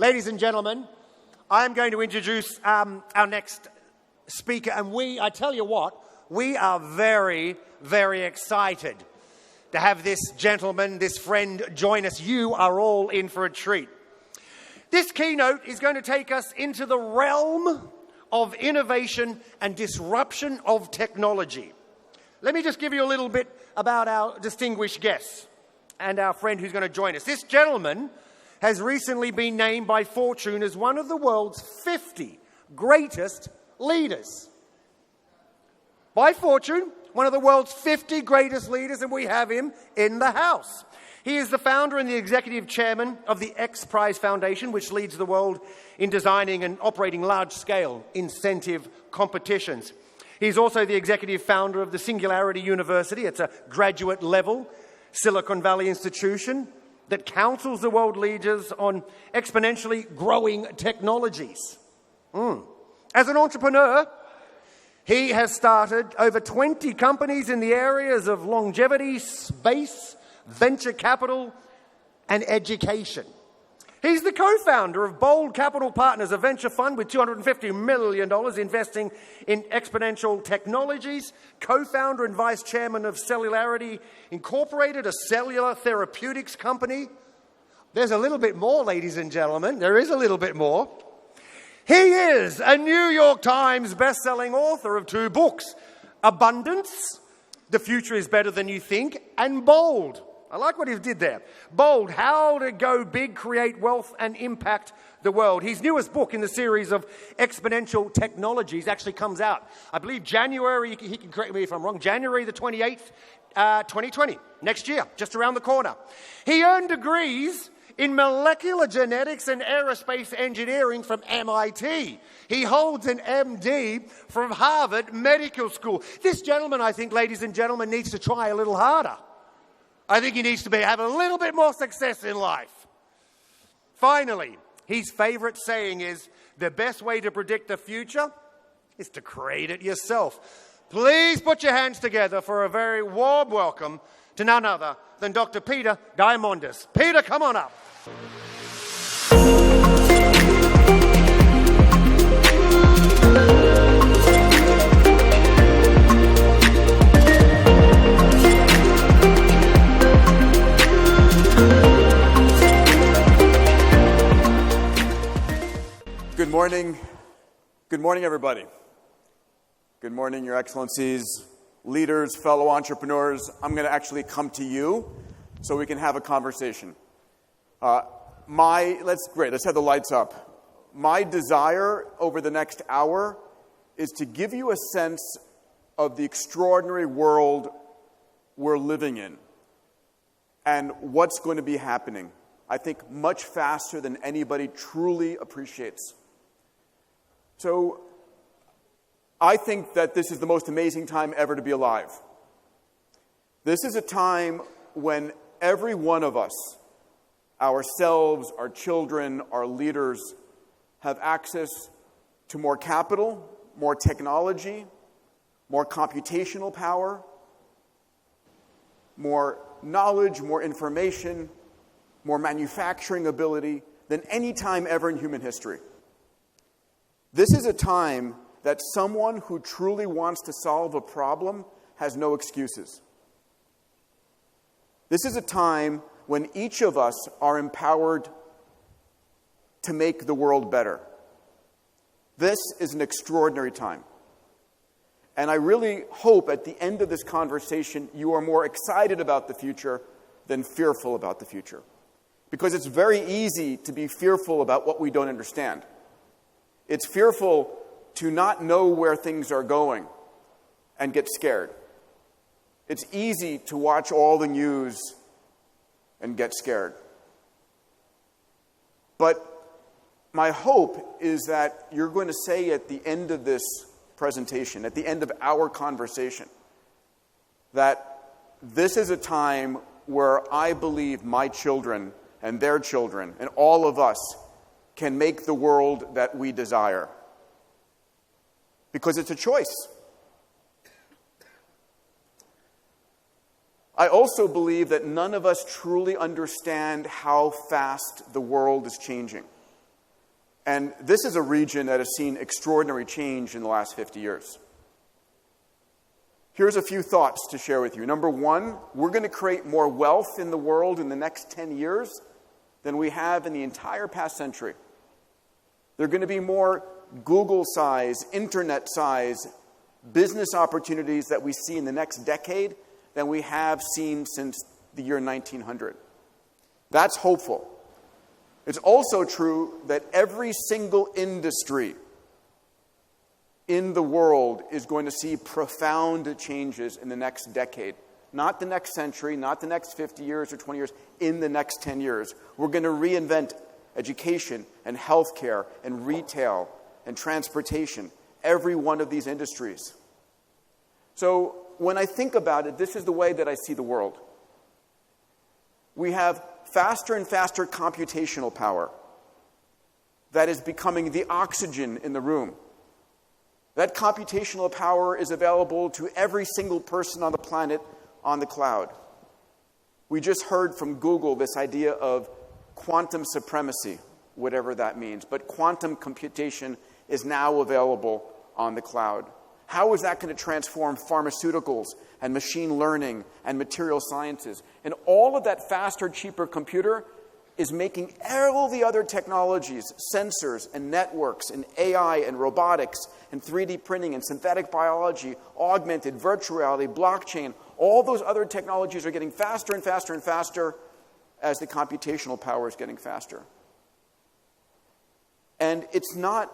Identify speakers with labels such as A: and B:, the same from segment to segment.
A: Ladies and gentlemen, I'm going to introduce our next speaker, and I tell you what, we are very, very excited to have this gentleman, this friend, join us. You are all in for a treat. This keynote is going to take us into the realm of innovation and disruption of technology. Let me just give you a little bit about our distinguished guests and our friend who's going to join us. This gentleman has recently been named by Fortune as one of the world's 50 greatest leaders. By Fortune, one of the world's 50 greatest leaders, and we have him in the house. He is the founder and the executive chairman of the Xprize Foundation, which leads the world in designing and operating large-scale incentive competitions. He's also the executive founder of the Singularity University. It's a graduate-level Silicon Valley institution that counsels the world leaders on exponentially growing technologies. As an entrepreneur, he has started over 20 companies in the areas of longevity, space, venture capital, and education. He's the co-founder of Bold Capital Partners, a venture fund with $250 million investing in exponential technologies, co-founder and vice chairman of Cellularity Incorporated, a cellular therapeutics company. There's a little bit more, ladies and gentlemen. There is a little bit more. He is a New York Times best-selling author of 2 books, Abundance, The Future is Better Than You Think, and Bold. I like what he did there. Bold, How to Go Big, Create Wealth, and Impact the World. His newest book in the series of exponential technologies actually comes out, I believe, January, he can correct me if I'm wrong, January the 28th, 2020, next year, just around the corner. He earned degrees in molecular genetics and aerospace engineering from MIT. He holds an MD from Harvard Medical School. This gentleman, I think, ladies and gentlemen, needs to try a little harder. I think he needs to have a little bit more success in life. Finally, his favorite saying is, the best way to predict the future is to create it yourself. Please put your hands together for a very warm welcome to none other than Dr. Peter Diamandis. Peter, come on up.
B: Good morning. Good morning, everybody. Good morning, Your Excellencies, leaders, fellow entrepreneurs. I'm going to actually come to you so we can have a conversation. Let's have the lights up. My desire over the next hour is to give you a sense of the extraordinary world we're living in and what's going to be happening, I think, much faster than anybody truly appreciates. So I think that this is the most amazing time ever to be alive. This is a time when every one of us, ourselves, our children, our leaders, have access to more capital, more technology, more computational power, more knowledge, more information, more manufacturing ability than any time ever in human history. This is a time that someone who truly wants to solve a problem has no excuses. This is a time when each of us are empowered to make the world better. This is an extraordinary time. And I really hope at the end of this conversation you are more excited about the future than fearful about the future. Because it's very easy to be fearful about what we don't understand. It's fearful to not know where things are going and get scared. It's easy to watch all the news and get scared. But my hope is that you're going to say at the end of this presentation, at the end of our conversation, that this is a time where I believe my children and their children and all of us can make the world that we desire. Because it's a choice. I also believe that none of us truly understand how fast the world is changing. And this is a region that has seen extraordinary change in the last 50 years. Here's a few thoughts to share with you. Number one, we're going to create more wealth in the world in the next 10 years than we have in the entire past century. There are going to be more Google-size, internet-size business opportunities that we see in the next decade than we have seen since the year 1900. That's hopeful. It's also true that every single industry in the world is going to see profound changes in the next decade. Not the next century, not the next 50 years or 20 years, in the next 10 years. We're going to reinvent education and healthcare and retail and transportation, every one of these industries. So when I think about it, this is the way that I see the world. We have faster and faster computational power that is becoming the oxygen in the room. That computational power is available to every single person on the planet on the cloud. We just heard from Google this idea of quantum supremacy, whatever that means. But quantum computation is now available on the cloud. How is that going to transform pharmaceuticals and machine learning and material sciences? And all of that faster, cheaper computer is making all the other technologies, sensors and networks and AI and robotics and 3D printing and synthetic biology, augmented, virtual reality, blockchain, all those other technologies are getting faster and faster and faster as the computational power is getting faster. And it's not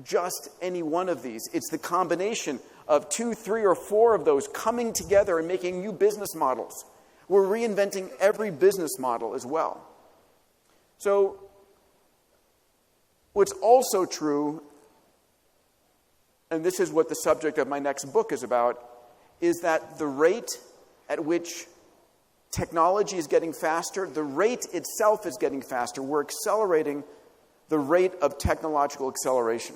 B: just any one of these. It's the combination of 2, 3, or 4 of those coming together and making new business models. We're reinventing every business model as well. So, what's also true, and this is what the subject of my next book is about, is that the rate at which technology is getting faster, the rate itself is getting faster. We're accelerating the rate of technological acceleration.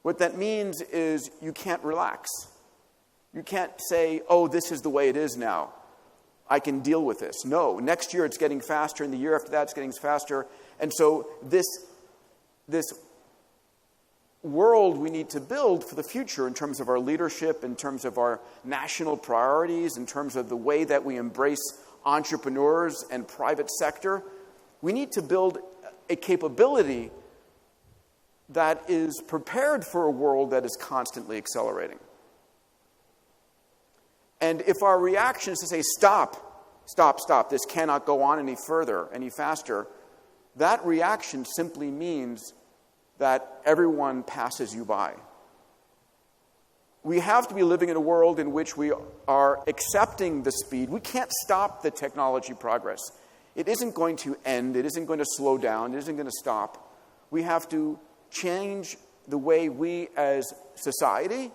B: What that means is you can't relax. You can't say, oh, this is the way it is now. I can deal with this. No, next year it's getting faster, and the year after that it's getting faster. And so this world we need to build for the future in terms of our leadership, in terms of our national priorities, in terms of the way that we embrace entrepreneurs and private sector, we need to build a capability that is prepared for a world that is constantly accelerating. And if our reaction is to say, stop, this cannot go on any further, any faster, that reaction simply means that everyone passes you by. We have to be living in a world in which we are accepting the speed. We can't stop the technology progress. It isn't going to end. It isn't going to slow down. It isn't going to stop. We have to change the way we as society,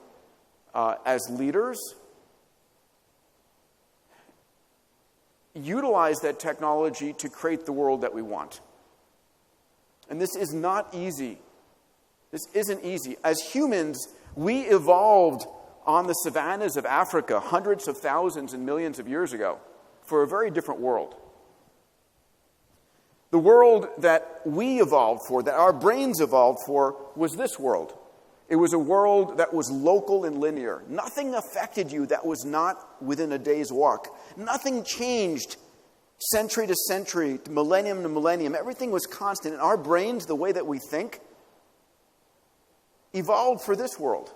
B: as leaders, utilize that technology to create the world that we want. And this is not easy. This isn't easy. As humans, we evolved on the savannas of Africa hundreds of thousands and millions of years ago for a very different world. The world that we evolved for, that our brains evolved for, was this world. It was a world that was local and linear. Nothing affected you that was not within a day's walk. Nothing changed century to century, millennium to millennium. Everything was constant. And our brains, the way that we think, evolved for this world.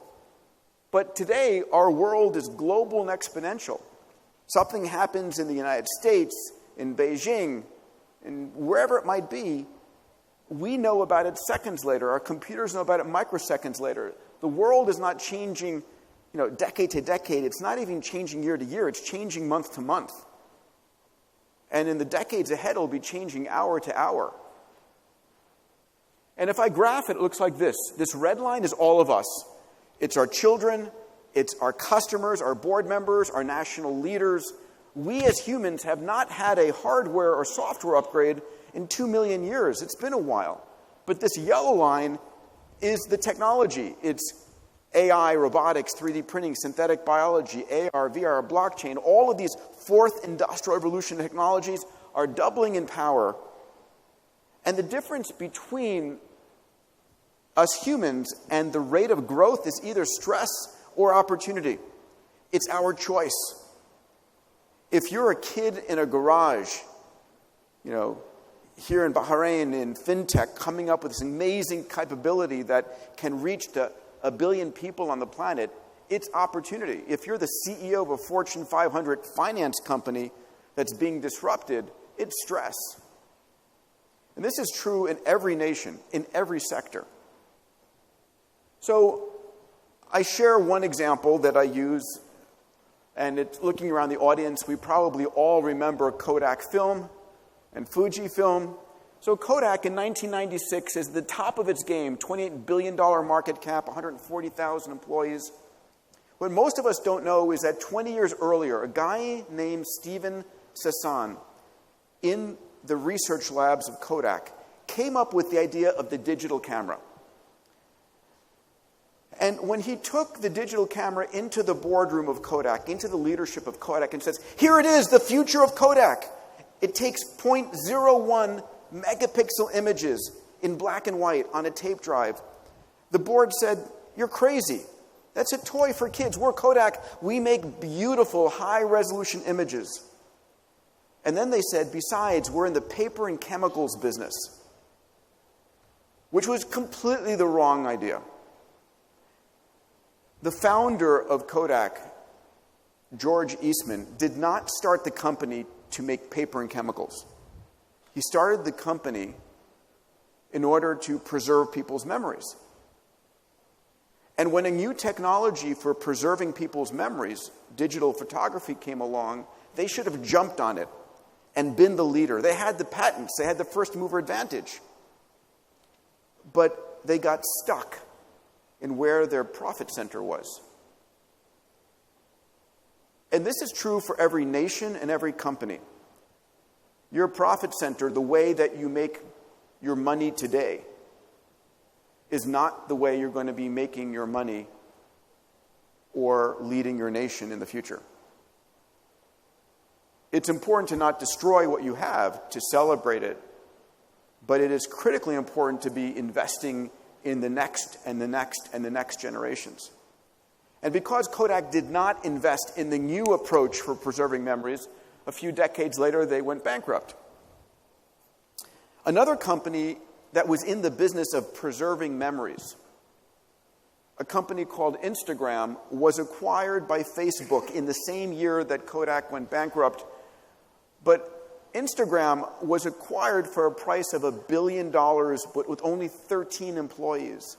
B: But today, our world is global and exponential. Something happens in the United States, in Beijing, and wherever it might be, we know about it seconds later. Our computers know about it microseconds later. The world is not changing, decade to decade. It's not even changing year to year. It's changing month to month. And in the decades ahead, it'll be changing hour to hour. And if I graph it, it looks like this. This red line is all of us. It's our children. It's our customers, our board members, our national leaders. We as humans have not had a hardware or software upgrade in 2 million years. It's been a while. But this yellow line is the technology. It's AI, robotics, 3D printing, synthetic biology, AR, VR, blockchain. All of these fourth industrial revolution technologies are doubling in power. And the difference between us humans and the rate of growth is either stress or opportunity. It's our choice. If you're a kid in a garage, here in Bahrain, in fintech, coming up with this amazing capability that can reach to 1 billion people on the planet, it's opportunity. If you're the CEO of a Fortune 500 finance company that's being disrupted, it's stress. And this is true in every nation, in every sector. So I share one example that I use, and it's looking around the audience. We probably all remember Kodak film and Fuji film. So Kodak in 1996 is the top of its game, $28 billion market cap, 140,000 employees. What most of us don't know is that 20 years earlier, a guy named Stephen Sasson in the research labs of Kodak came up with the idea of the digital camera. And when he took the digital camera into the boardroom of Kodak, into the leadership of Kodak, and says, "Here it is, the future of Kodak. It takes 0.01 megapixel images in black and white on a tape drive," the board said, "You're crazy. That's a toy for kids. We're Kodak. We make beautiful, high-resolution images." And then they said, "Besides, we're in the paper and chemicals business," which was completely the wrong idea. The founder of Kodak, George Eastman, did not start the company to make paper and chemicals. He started the company in order to preserve people's memories. And when a new technology for preserving people's memories, digital photography, came along, they should have jumped on it and been the leader. They had the patents. They had the first mover advantage. But they got stuck in where their profit center was. And this is true for every nation and every company. Your profit center, the way that you make your money today, is not the way you're going to be making your money or leading your nation in the future. It's important to not destroy what you have, to celebrate it, but it is critically important to be investing in the next and the next and the next generations. And because Kodak did not invest in the new approach for preserving memories, a few decades later they went bankrupt. Another company that was in the business of preserving memories, a company called Instagram, was acquired by Facebook in the same year that Kodak went bankrupt. But Instagram was acquired for a price of $1 billion, but with only 13 employees.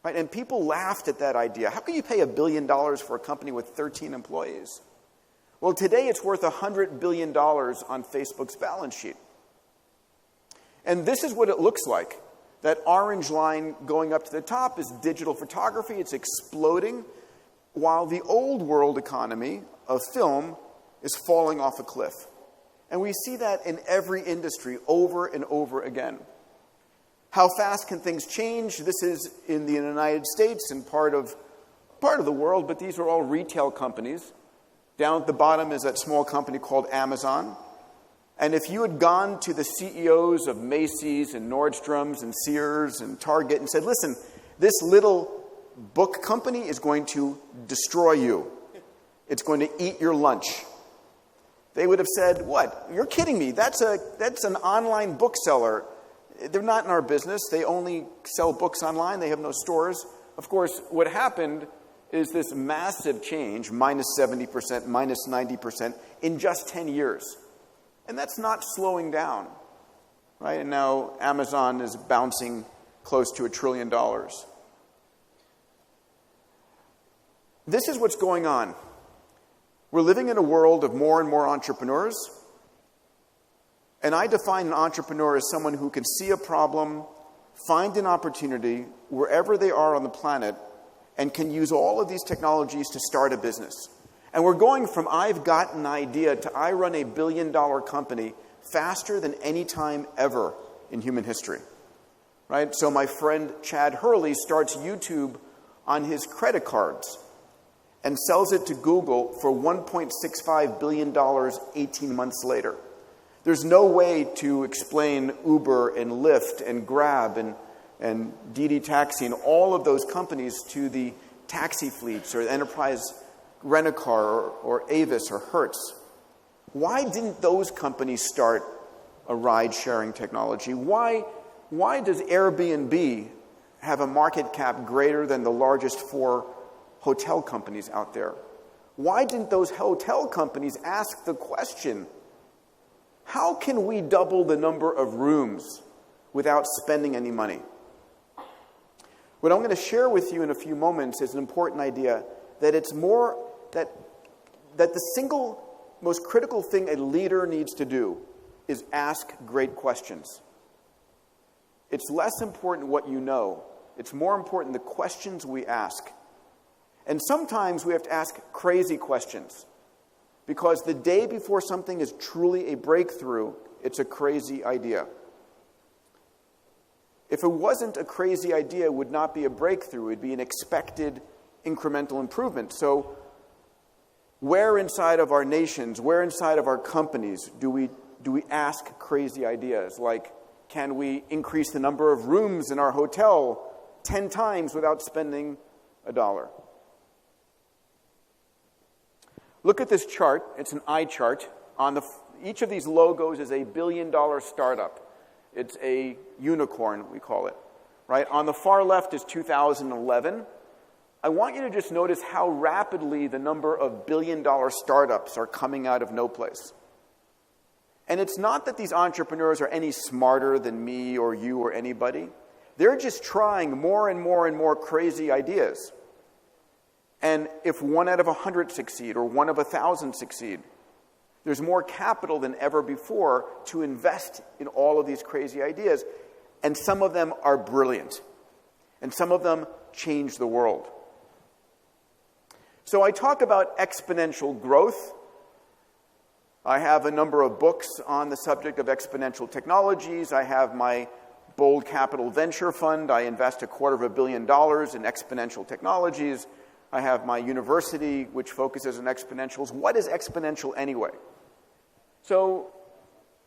B: Right? And people laughed at that idea. How can you pay $1 billion for a company with 13 employees? Well, today it's worth $100 billion on Facebook's balance sheet. And this is what it looks like. That orange line going up to the top is digital photography. It's exploding, while the old world economy of film is falling off a cliff. And we see that in every industry over and over again. How fast can things change? This is in the United States and part of the world, but these are all retail companies. Down at the bottom is that small company called Amazon. And if you had gone to the CEOs of Macy's and Nordstrom's and Sears and Target and said, "Listen, this little book company is going to destroy you. It's going to eat your lunch," they would have said, "What? You're kidding me. That's an online bookseller. They're not in our business. They only sell books online. They have no stores." Of course, what happened is this massive change, minus 70%, minus 90%, in just 10 years. And that's not slowing down, right? And now Amazon is bouncing close to $1 trillion. This is what's going on. We're living in a world of more and more entrepreneurs. And I define an entrepreneur as someone who can see a problem, find an opportunity wherever they are on the planet, and can use all of these technologies to start a business. And we're going from I've got an idea to I run a $1 billion company faster than any time ever in human history. Right? So my friend Chad Hurley starts YouTube on his credit cards and sells it to Google for $1.65 billion 18 months later. There's no way to explain Uber and Lyft and Grab and Didi Taxi and all of those companies to the taxi fleets or Enterprise Rent-A-Car or Avis or Hertz. Why didn't those companies start a ride-sharing technology? Why does Airbnb have a market cap greater than the largest 4 hotel companies out there? Why didn't those hotel companies ask the question, how can we double the number of rooms without spending any money? What I'm going to share with you in a few moments is an important idea that it's more that the single most critical thing a leader needs to do is ask great questions. It's less important what you know. It's more important the questions we ask. And sometimes we have to ask crazy questions. Because the day before something is truly a breakthrough, it's a crazy idea. If it wasn't a crazy idea, it would not be a breakthrough. It would be an expected incremental improvement. So where inside of our nations, where inside of our companies do we ask crazy ideas? Like, can we increase the number of rooms in our hotel 10 times without spending $1? Look at this chart. It's an eye chart. Each of these logos is a billion-dollar startup. It's a unicorn, we call it. Right? On the far left is 2011. I want you to just notice how rapidly the number of billion-dollar startups are coming out of no place. And it's not that these entrepreneurs are any smarter than me or you or anybody. They're just trying more and more and more crazy ideas. And if 1 out of 100 succeed or 1 of 1,000 succeed, there's more capital than ever before to invest in all of these crazy ideas. And some of them are brilliant. And some of them change the world. So I talk about exponential growth. I have a number of books on the subject of exponential technologies. I have my Bold Capital Venture Fund. I invest $250 million in exponential technologies. I have my university, which focuses on exponentials. What is exponential anyway? So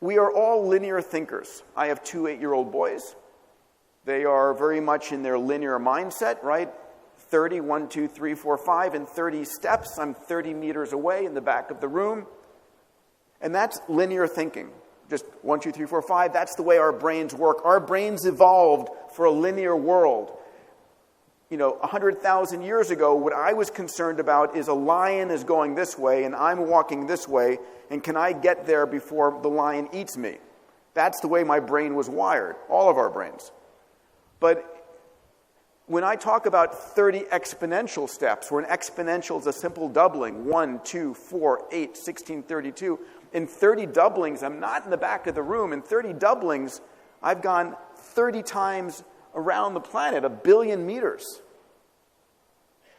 B: we are all linear thinkers. I have 2 8-year-old boys. They are very much in their linear mindset, right? 30, 1, 2, 3, 4, 5, and 30 steps. I'm 30 meters away in the back of the room. And that's linear thinking. Just 1, 2, 3, 4, 5. That's the way our brains work. Our brains evolved for a linear world. 100,000 years ago, what I was concerned about is a lion is going this way and I'm walking this way, and can I get there before the lion eats me? That's the way my brain was wired, all of our brains. But when I talk about 30 exponential steps, where an exponential is a simple doubling, 1, 2, 4, 8, 16, 32, in 30 doublings, I'm not in the back of the room. In 30 doublings, I've gone 30 times around the planet, 1 billion meters.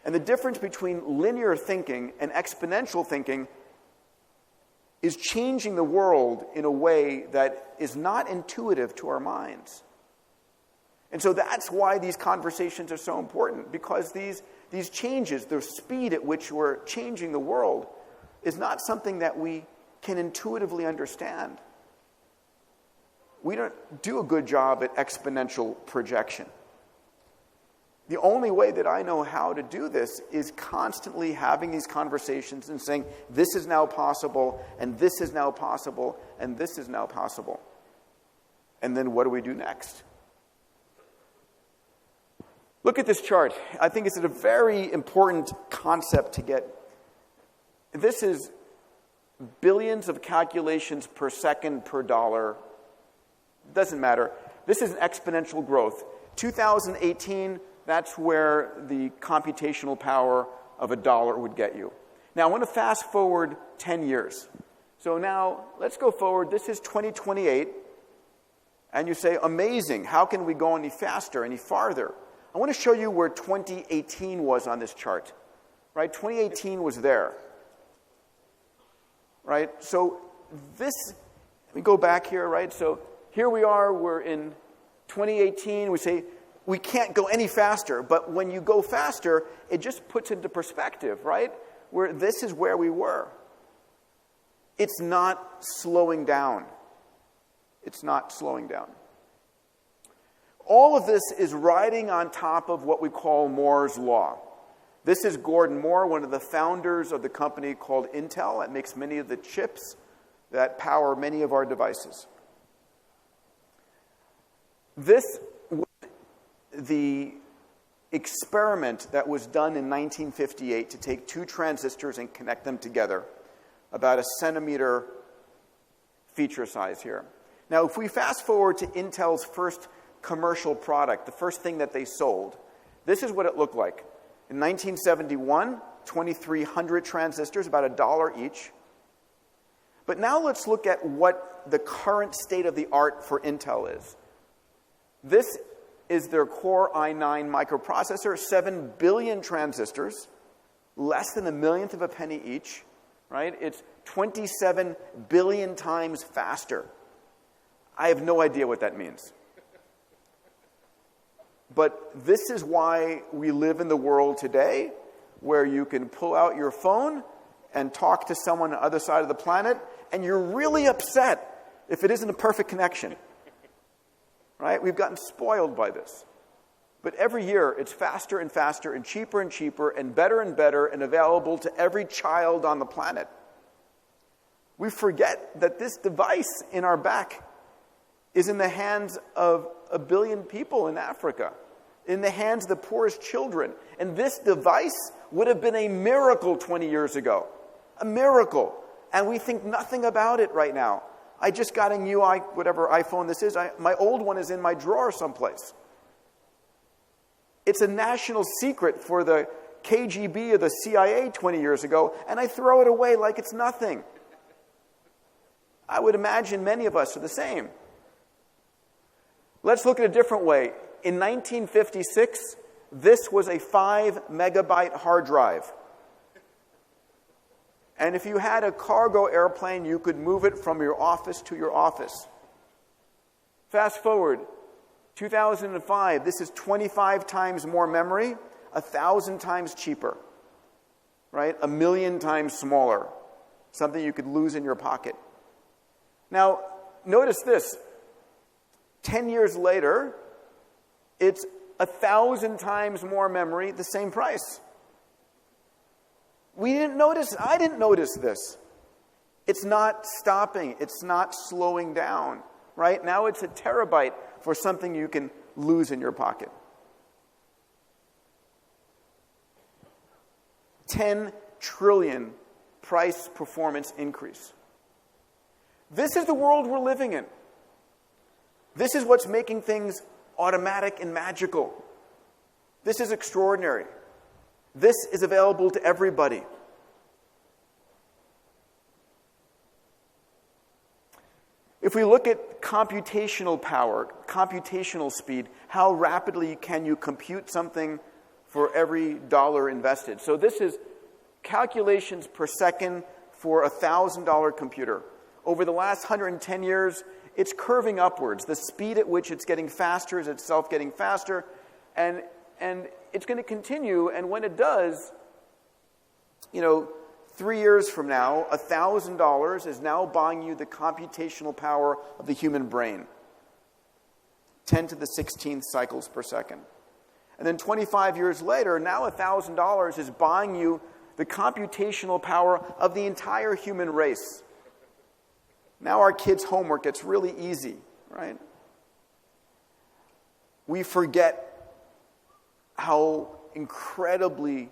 B: And the difference between linear thinking and exponential thinking is changing the world in a way that is not intuitive to our minds. And so that's why these conversations are so important, because these changes, the speed at which we're changing the world, is not something that we can intuitively understand. We don't do a good job at exponential projection. The only way that I know how to do this is constantly having these conversations and saying, this is now possible, and this is now possible, and this is now possible. And then what do we do next? Look at this chart. I think it's a very important concept to get. This is billions of calculations per second per dollar. Doesn't matter. This is an exponential growth. 2018, that's where the computational power of $1 would get you. Now, I want to fast forward 10 years. So now, let's go forward. This is 2028. And you say, amazing. How can we go any faster, any farther? I want to show you where 2018 was on this chart. Right? 2018 was there. Right? So this, let me go back here, right? So here we are, we're in 2018. We say, we can't go any faster. But when you go faster, it just puts into perspective, right? Where this is where we were. It's not slowing down. It's not slowing down. All of this is riding on top of what we call Moore's Law. This is Gordon Moore, one of the founders of the company called Intel that makes many of the chips that power many of our devices. This was the experiment that was done in 1958 to take two transistors and connect them together, about a centimeter feature size here. Now, if we fast forward to Intel's first commercial product, the first thing that they sold, this is what it looked like. In 1971, 2,300 transistors, about $1 each. But now let's look at what the current state of the art for Intel is. This is their Core i9 microprocessor, 7 billion transistors, less than a millionth of a penny each, right? It's 27 billion times faster. I have no idea what that means. But this is why we live in the world today, where you can pull out your phone and talk to someone on the other side of the planet, and you're really upset if it isn't a perfect connection. Right? We've gotten spoiled by this. But every year, it's faster and faster and cheaper and better and available to every child on the planet. We forget that this device in our back is in the hands of 1 billion people in Africa, in the hands of the poorest children. And this device would have been a miracle 20 years ago. A miracle. And we think nothing about it right now. I just got a new whatever iPhone this is. My old one is in my drawer someplace. It's a national secret for the KGB or the CIA 20 years ago, and I throw it away like it's nothing. I would imagine many of us are the same. Let's look at a different way. In 1956, this was a 5 megabyte hard drive. And if you had a cargo airplane, you could move it from your office to your office. Fast forward, 2005, this is 25 times more memory, 1,000 times cheaper, right? 1 million times smaller, something you could lose in your pocket. Now, notice this. 10 years later, it's 1,000 times more memory, the same price. I didn't notice this. It's not stopping. It's not slowing down. Right? Now it's a terabyte for something you can lose in your pocket. 10 trillion price performance increase. This is the world we're living in. This is what's making things automatic and magical. This is extraordinary. This is available to everybody. If we look at computational power, computational speed, how rapidly can you compute something for every dollar invested? So this is calculations per second for a $1,000 computer. Over the last 110 years, it's curving upwards. The speed at which it's getting faster is itself getting faster, and it's going to continue, and when it does, 3 years from now, $1,000 is now buying you the computational power of the human brain. 10 to the 16th cycles per second. And then 25 years later, now $1,000 is buying you the computational power of the entire human race. Now our kids' homework gets really easy, right? We forget how incredibly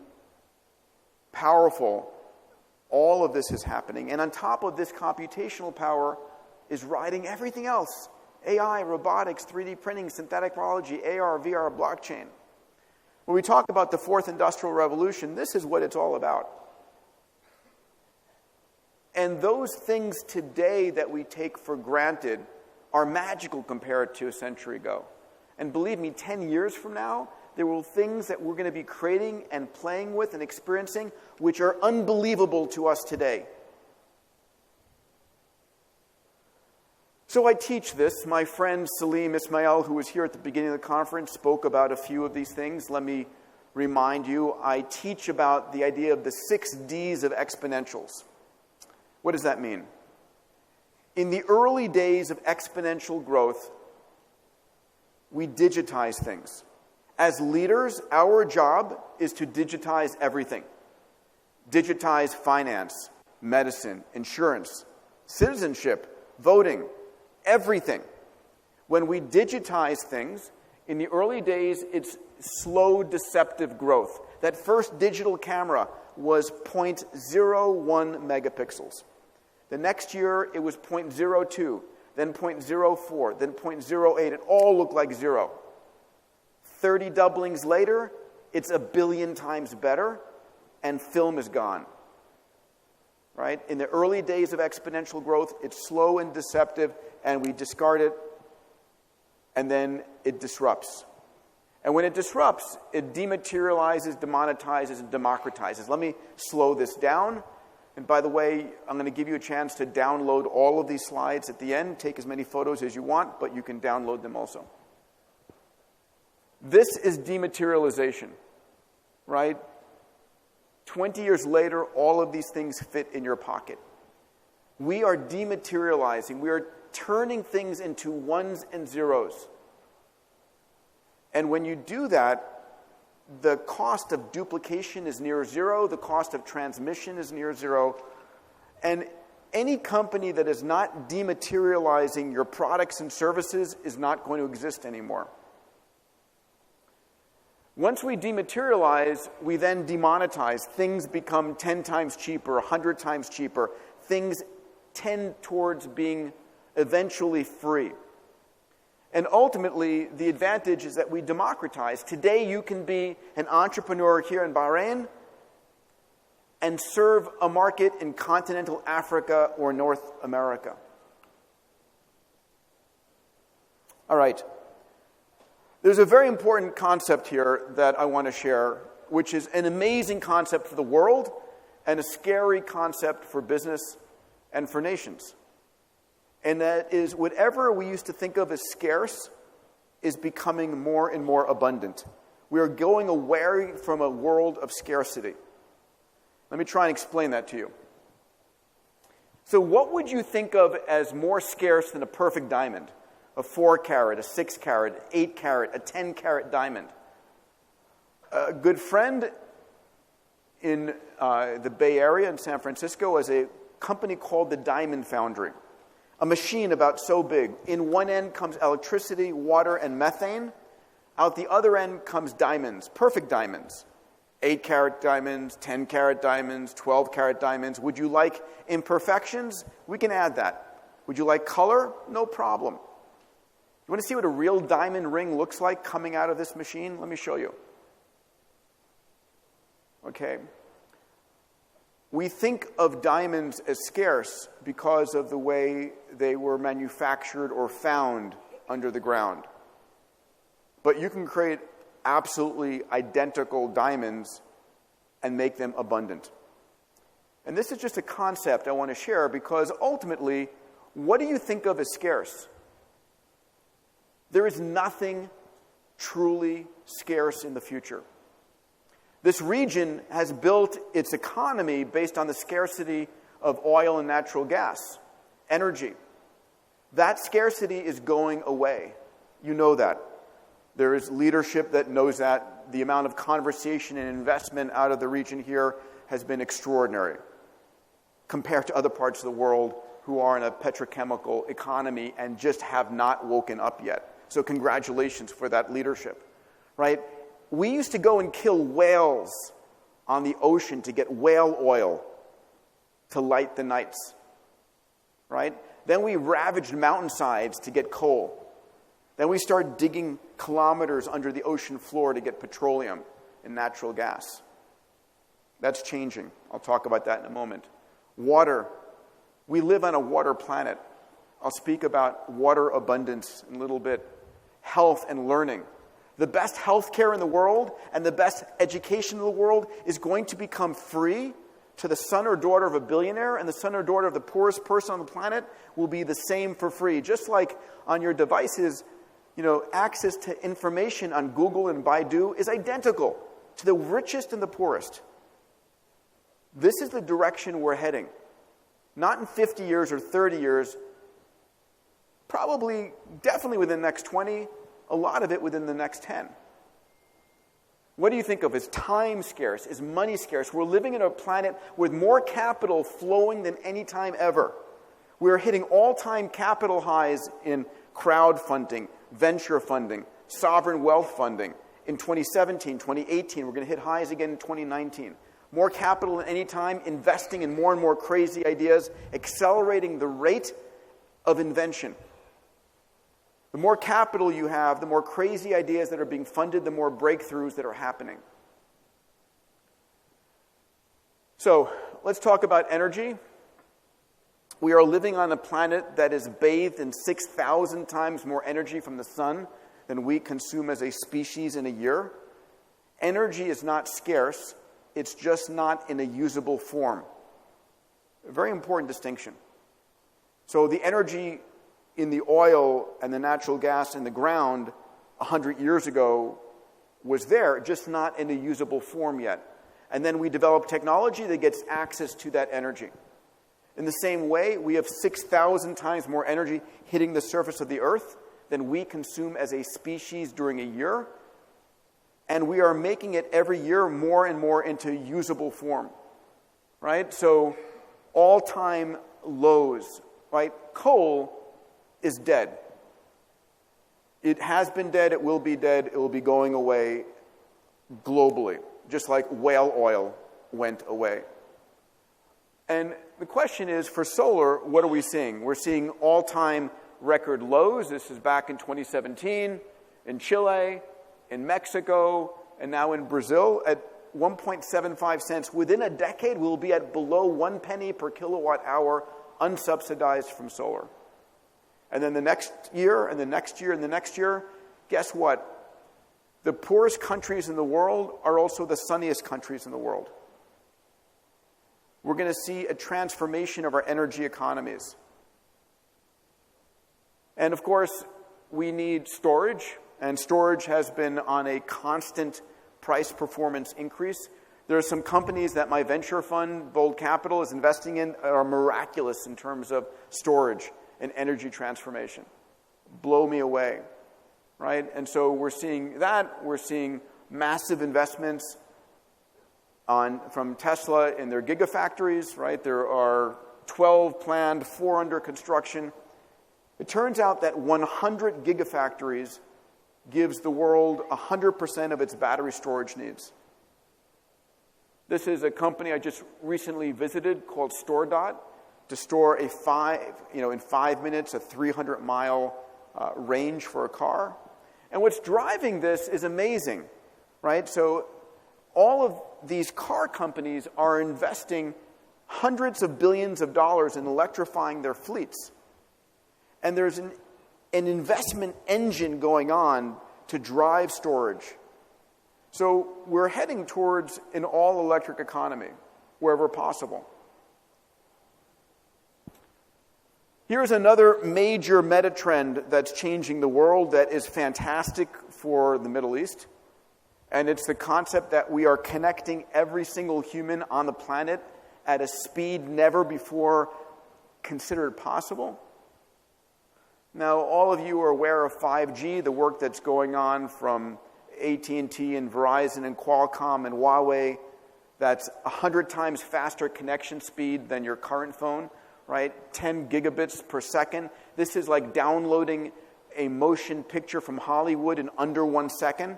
B: powerful all of this is happening. And on top of this computational power is riding everything else. AI, robotics, 3D printing, synthetic biology, AR, VR, blockchain. When we talk about the fourth industrial revolution, this is what it's all about. And those things today that we take for granted are magical compared to a century ago. And believe me, 10 years from now, there will be things that we're going to be creating and playing with and experiencing which are unbelievable to us today. So I teach this. My friend Salim Ismail, who was here at the beginning of the conference, spoke about a few of these things. Let me remind you, I teach about the idea of the 6 Ds of exponentials. What does that mean? In the early days of exponential growth, we digitize things. As leaders, our job is to digitize everything. Digitize finance, medicine, insurance, citizenship, voting, everything. When we digitize things, in the early days, it's slow, deceptive growth. That first digital camera was 0.01 megapixels. The next year, it was 0.02, then 0.04, then 0.08. It all looked like zero. 30 doublings later, it's 1 billion times better, and film is gone. Right? In the early days of exponential growth, it's slow and deceptive, and we discard it, and then it disrupts. And when it disrupts, it dematerializes, demonetizes, and democratizes. Let me slow this down. And by the way, I'm going to give you a chance to download all of these slides at the end. Take as many photos as you want, but you can download them also. This is dematerialization, right? 20 years later, all of these things fit in your pocket. We are dematerializing. We are turning things into ones and zeros. And when you do that, the cost of duplication is near zero. The cost of transmission is near zero. And any company that is not dematerializing your products and services is not going to exist anymore. Once we dematerialize, we then demonetize. Things become 10 times cheaper, 100 times cheaper. Things tend towards being eventually free. And ultimately, the advantage is that we democratize. Today, you can be an entrepreneur here in Bahrain and serve a market in continental Africa or North America. All right. There's a very important concept here that I want to share, which is an amazing concept for the world and a scary concept for business and for nations. And that is, whatever we used to think of as scarce is becoming more and more abundant. We are going away from a world of scarcity. Let me try and explain that to you. So what would you think of as more scarce than a perfect diamond? A 4-carat, a 6-carat, 8-carat, a 10-carat diamond. A good friend in the Bay Area in San Francisco has a company called the Diamond Foundry. A machine about so big. In one end comes electricity, water, and methane. Out the other end comes diamonds, perfect diamonds. 8-carat diamonds, 10-carat diamonds, 12-carat diamonds. Would you like imperfections? We can add that. Would you like color? No problem. You want to see what a real diamond ring looks like coming out of this machine? Let me show you. Okay. We think of diamonds as scarce because of the way they were manufactured or found under the ground. But you can create absolutely identical diamonds and make them abundant. And this is just a concept I want to share because ultimately, what do you think of as scarce? There is nothing truly scarce in the future. This region has built its economy based on the scarcity of oil and natural gas, energy. That scarcity is going away. You know that. There is leadership that knows that. The amount of conversation and investment out of the region here has been extraordinary compared to other parts of the world who are in a petrochemical economy and just have not woken up yet. So congratulations for that leadership, right? We used to go and kill whales on the ocean to get whale oil to light the nights, right? Then we ravaged mountainsides to get coal. Then we started digging kilometers under the ocean floor to get petroleum and natural gas. That's changing. I'll talk about that in a moment. Water. We live on a water planet. I'll speak about water abundance in a little bit. Health and learning. The best healthcare in the world and the best education in the world is going to become free to the son or daughter of a billionaire, and the son or daughter of the poorest person on the planet will be the same for free. Just like on your devices, access to information on Google and Baidu is identical to the richest and the poorest. This is the direction we're heading. Not in 50 years or 30 years, Probably, definitely within the next 20, a lot of it within the next 10. What do you think of as time scarce, as money scarce? We're living in a planet with more capital flowing than any time ever. We're hitting all-time capital highs in crowdfunding, venture funding, sovereign wealth funding. In 2017, 2018, we're going to hit highs again in 2019. More capital than any time, investing in more and more crazy ideas, accelerating the rate of invention. The more capital you have, the more crazy ideas that are being funded, the more breakthroughs that are happening. So, let's talk about energy. We are living on a planet that is bathed in 6,000 times more energy from the sun than we consume as a species in a year. Energy is not scarce, it's just not in a usable form. A very important distinction. So the energy in the oil and the natural gas in the ground 100 years ago was there, just not in a usable form yet. And then we develop technology that gets access to that energy. In the same way, we have 6,000 times more energy hitting the surface of the Earth than we consume as a species during a year. And we are making it every year more and more into usable form. Right? So, all-time lows. Right? Coal is dead. It has been dead, it will be dead, it will be going away globally, just like whale oil went away. And the question is, for solar, what are we seeing? We're seeing all-time record lows. This is back in 2017, in Chile, in Mexico, and now in Brazil at 1.75 cents. Within a decade, we'll be at below 1 penny per kilowatt hour unsubsidized from solar. And then the next year, and the next year, and the next year, guess what? The poorest countries in the world are also the sunniest countries in the world. We're going to see a transformation of our energy economies. And of course, we need storage, and storage has been on a constant price performance increase. There are some companies that my venture fund, Bold Capital, is investing in that are miraculous in terms of storage and energy transformation. Blow me away, right? And so we're seeing that. We're seeing massive investments from Tesla in their gigafactories, right? There are 12 planned, 4 under construction. It turns out that 100 gigafactories gives the world 100% of its battery storage needs. This is a company I just recently visited called StoreDot, to store in 5 minutes, a 300-mile range for a car. And what's driving this is amazing, right? So all of these car companies are investing hundreds of billions of dollars in electrifying their fleets. And there's an investment engine going on to drive storage. So we're heading towards an all-electric economy wherever possible. Here's another major meta trend that's changing the world that is fantastic for the Middle East. And it's the concept that we are connecting every single human on the planet at a speed never before considered possible. Now, all of you are aware of 5G, the work that's going on from AT&T and Verizon and Qualcomm and Huawei. That's 100 times faster connection speed than your current phone, right? 10 gigabits per second. This is like downloading a motion picture from Hollywood in under 1 second,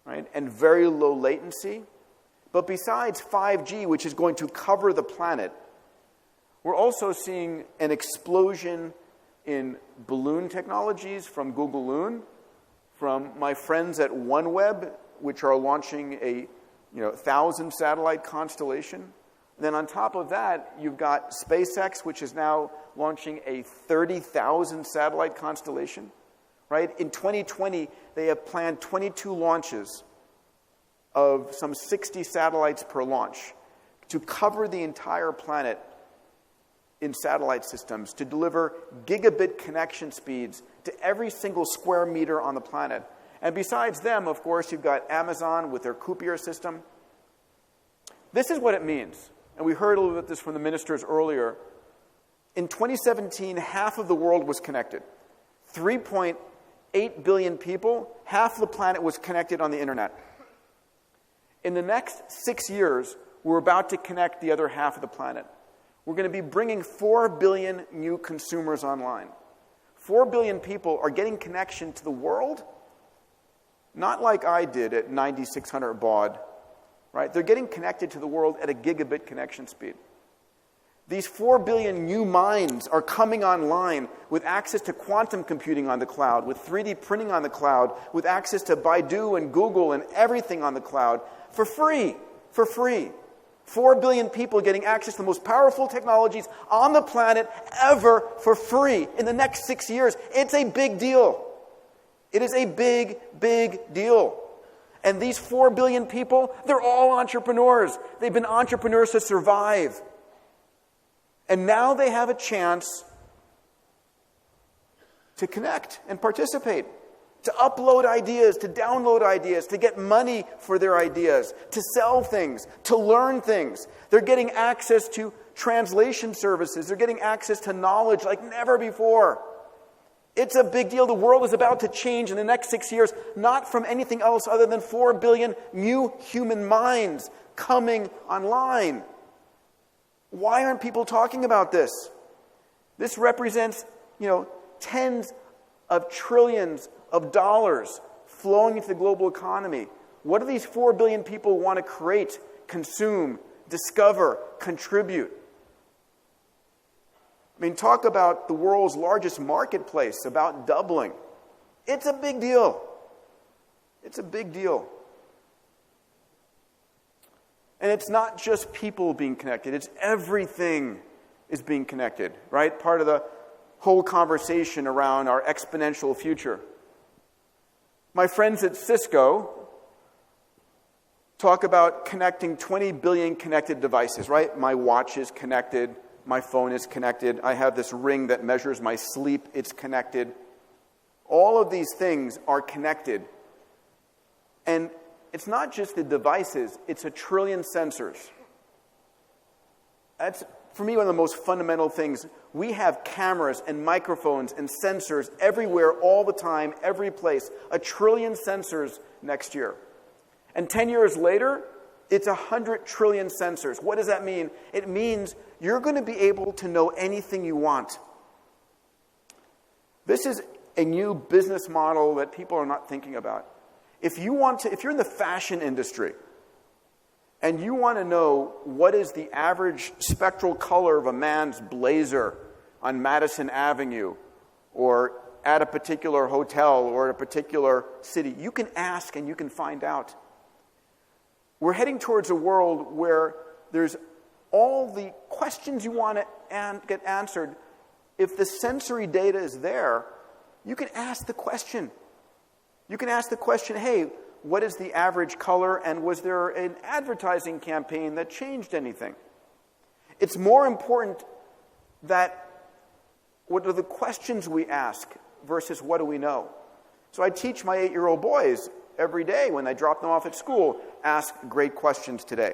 B: right? And very low latency. But besides 5G, which is going to cover the planet, we're also seeing an explosion in balloon technologies from Google Loon, from my friends at OneWeb, which are launching a 1,000 satellite constellation. And then on top of that, you've got SpaceX, which is now launching a 30,000 satellite constellation. Right? In 2020, they have planned 22 launches of some 60 satellites per launch to cover the entire planet in satellite systems, to deliver gigabit connection speeds to every single square meter on the planet. And besides them, of course, you've got Amazon with their Kuiper system. This is what it means. And we heard a little bit of this from the ministers earlier. In 2017, half of the world was connected. 3.8 billion people, half the planet was connected on the internet. In the next 6 years, we're about to connect the other half of the planet. We're going to be bringing 4 billion new consumers online. 4 billion people are getting connection to the world, not like I did at 9600 baud, right? They're getting connected to the world at a gigabit connection speed. These 4 billion new minds are coming online with access to quantum computing on the cloud, with 3D printing on the cloud, with access to Baidu and Google and everything on the cloud for free, for free. 4 billion people getting access to the most powerful technologies on the planet ever for free in the next 6 years. It's a big deal. It is a big, big deal. And these 4 billion people, they're all entrepreneurs. They've been entrepreneurs to survive. And now they have a chance to connect and participate, to upload ideas, to download ideas, to get money for their ideas, to sell things, to learn things. They're getting access to translation services. They're getting access to knowledge like never before. It's a big deal. The world is about to change in the next 6 years, not from anything else other than 4 billion new human minds coming online. Why aren't people talking about this? This represents, tens of trillions of dollars flowing into the global economy. What do these 4 billion people want to create, consume, discover, contribute? I mean, talk about the world's largest marketplace, about doubling. It's a big deal. It's a big deal. And it's not just people being connected. It's everything is being connected, right? Part of the whole conversation around our exponential future. My friends at Cisco talk about connecting 20 billion connected devices, right? My watch is connected. My phone is connected. I have this ring that measures my sleep. It's connected. All of these things are connected. And it's not just the devices, it's 1 trillion sensors. That's, for me, one of the most fundamental things. We have cameras and microphones and sensors everywhere, all the time, every place. 1 trillion sensors next year. And 10 years later, it's 100 trillion sensors. What does that mean? It means you're going to be able to know anything you want. This is a new business model that people are not thinking about. If you're in the fashion industry and you want to know what is the average spectral color of a man's blazer on Madison Avenue or at a particular hotel or a particular city, you can ask and you can find out. We're heading towards a world where there's all the questions you want to get answered. If the sensory data is there, you can ask the question. You can ask the question, hey, what is the average color, and was there an advertising campaign that changed anything? It's more important that what are the questions we ask versus what do we know. So I teach my 8-year-old boys every day when I drop them off at school, ask great questions today.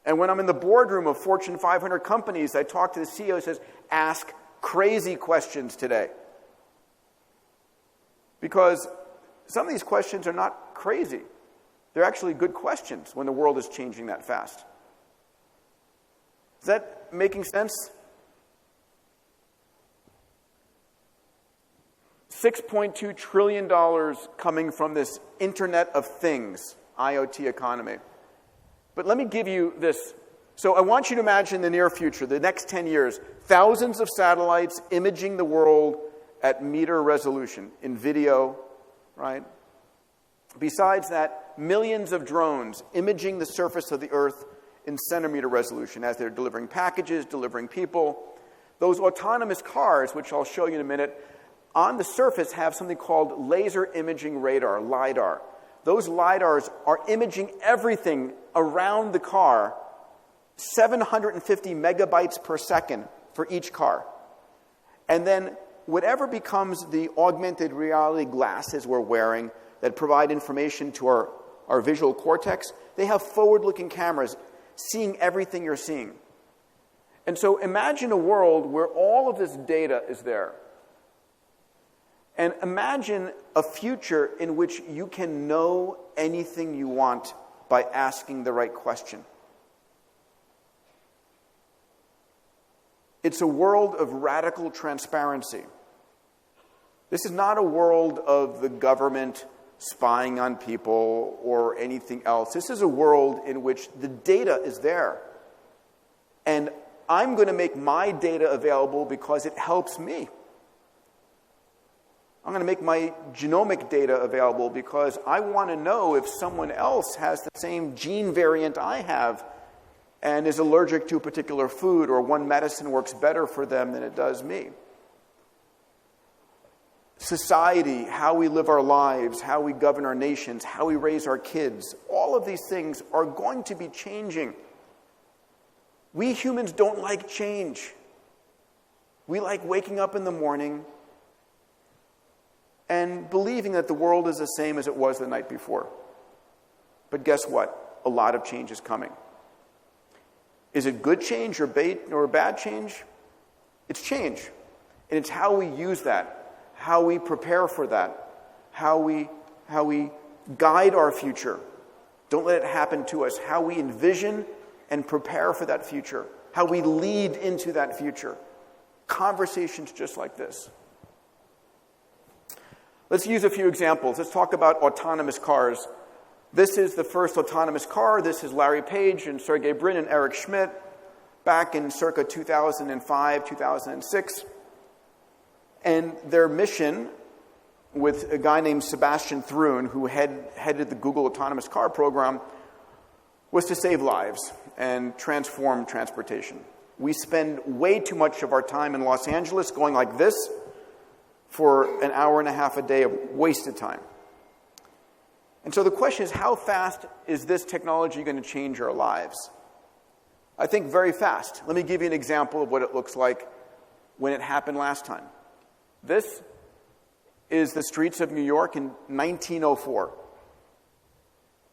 B: And when I'm in the boardroom of Fortune 500 companies, I talk to the CEO who says, ask crazy questions today. Because some of these questions are not crazy. They're actually good questions when the world is changing that fast. Is that making sense? $6.2 trillion coming from this Internet of Things, IoT economy. But let me give you this. So I want you to imagine the near future, the next 10 years, thousands of satellites imaging the world at meter resolution in video, right? Besides that, millions of drones imaging the surface of the Earth in centimeter resolution as they're delivering packages, delivering people. Those autonomous cars, which I'll show you in a minute, on the surface have something called laser imaging radar, LiDAR. Those LiDARs are imaging everything around the car, 750 megabytes per second for each car. And then whatever becomes the augmented reality glasses we're wearing that provide information to our visual cortex, they have forward-looking cameras seeing everything you're seeing. And so imagine a world where all of this data is there. And imagine a future in which you can know anything you want by asking the right question. It's a world of radical transparency. This is not a world of the government spying on people or anything else. This is a world in which the data is there. And I'm going to make my data available because it helps me. I'm going to make my genomic data available because I want to know if someone else has the same gene variant I have and is allergic to a particular food, or one medicine works better for them than it does me. Society, how we live our lives, how we govern our nations, how we raise our kids, all of these things are going to be changing. We humans don't like change. We like waking up in the morning and believing that the world is the same as it was the night before. But guess what? A lot of change is coming. Is it good change or bad change? It's change. And it's how we use that, how we prepare for that, how we guide our future. Don't let it happen to us. How we envision and prepare for that future. How we lead into that future. Conversations just like this. Let's use a few examples. Let's talk about autonomous cars. This is the first autonomous car. This is Larry Page and Sergey Brin and Eric Schmidt back in circa 2005, 2006. And their mission, with a guy named Sebastian Thrun, who headed the Google autonomous car program, was to save lives and transform transportation. We spend way too much of our time in Los Angeles going like this for an hour and a half a day of wasted time. And so the question is, how fast is this technology going to change our lives? I think very fast. Let me give you an example of what it looks like when it happened last time. This is the streets of New York in 1904.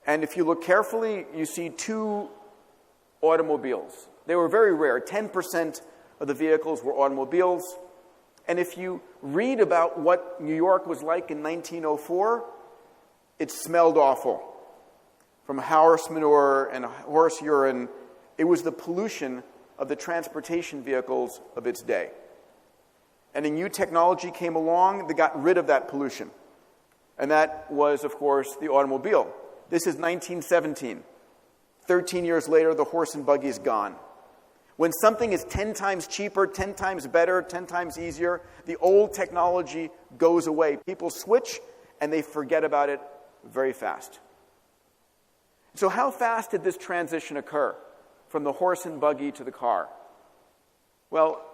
B: And if you look carefully, you see two automobiles. They were very rare. 10% of the vehicles were automobiles. And if you read about what New York was like in 1904, it smelled awful. From horse manure and horse urine, it was the pollution of the transportation vehicles of its day. And a new technology came along that got rid of that pollution. And that was, of course, the automobile. This is 1917. 13 years later, the horse and buggy is gone. When something is 10 times cheaper, 10 times better, 10 times easier, the old technology goes away. People switch and they forget about it very fast. So how fast did this transition occur from the horse and buggy to the car? Well,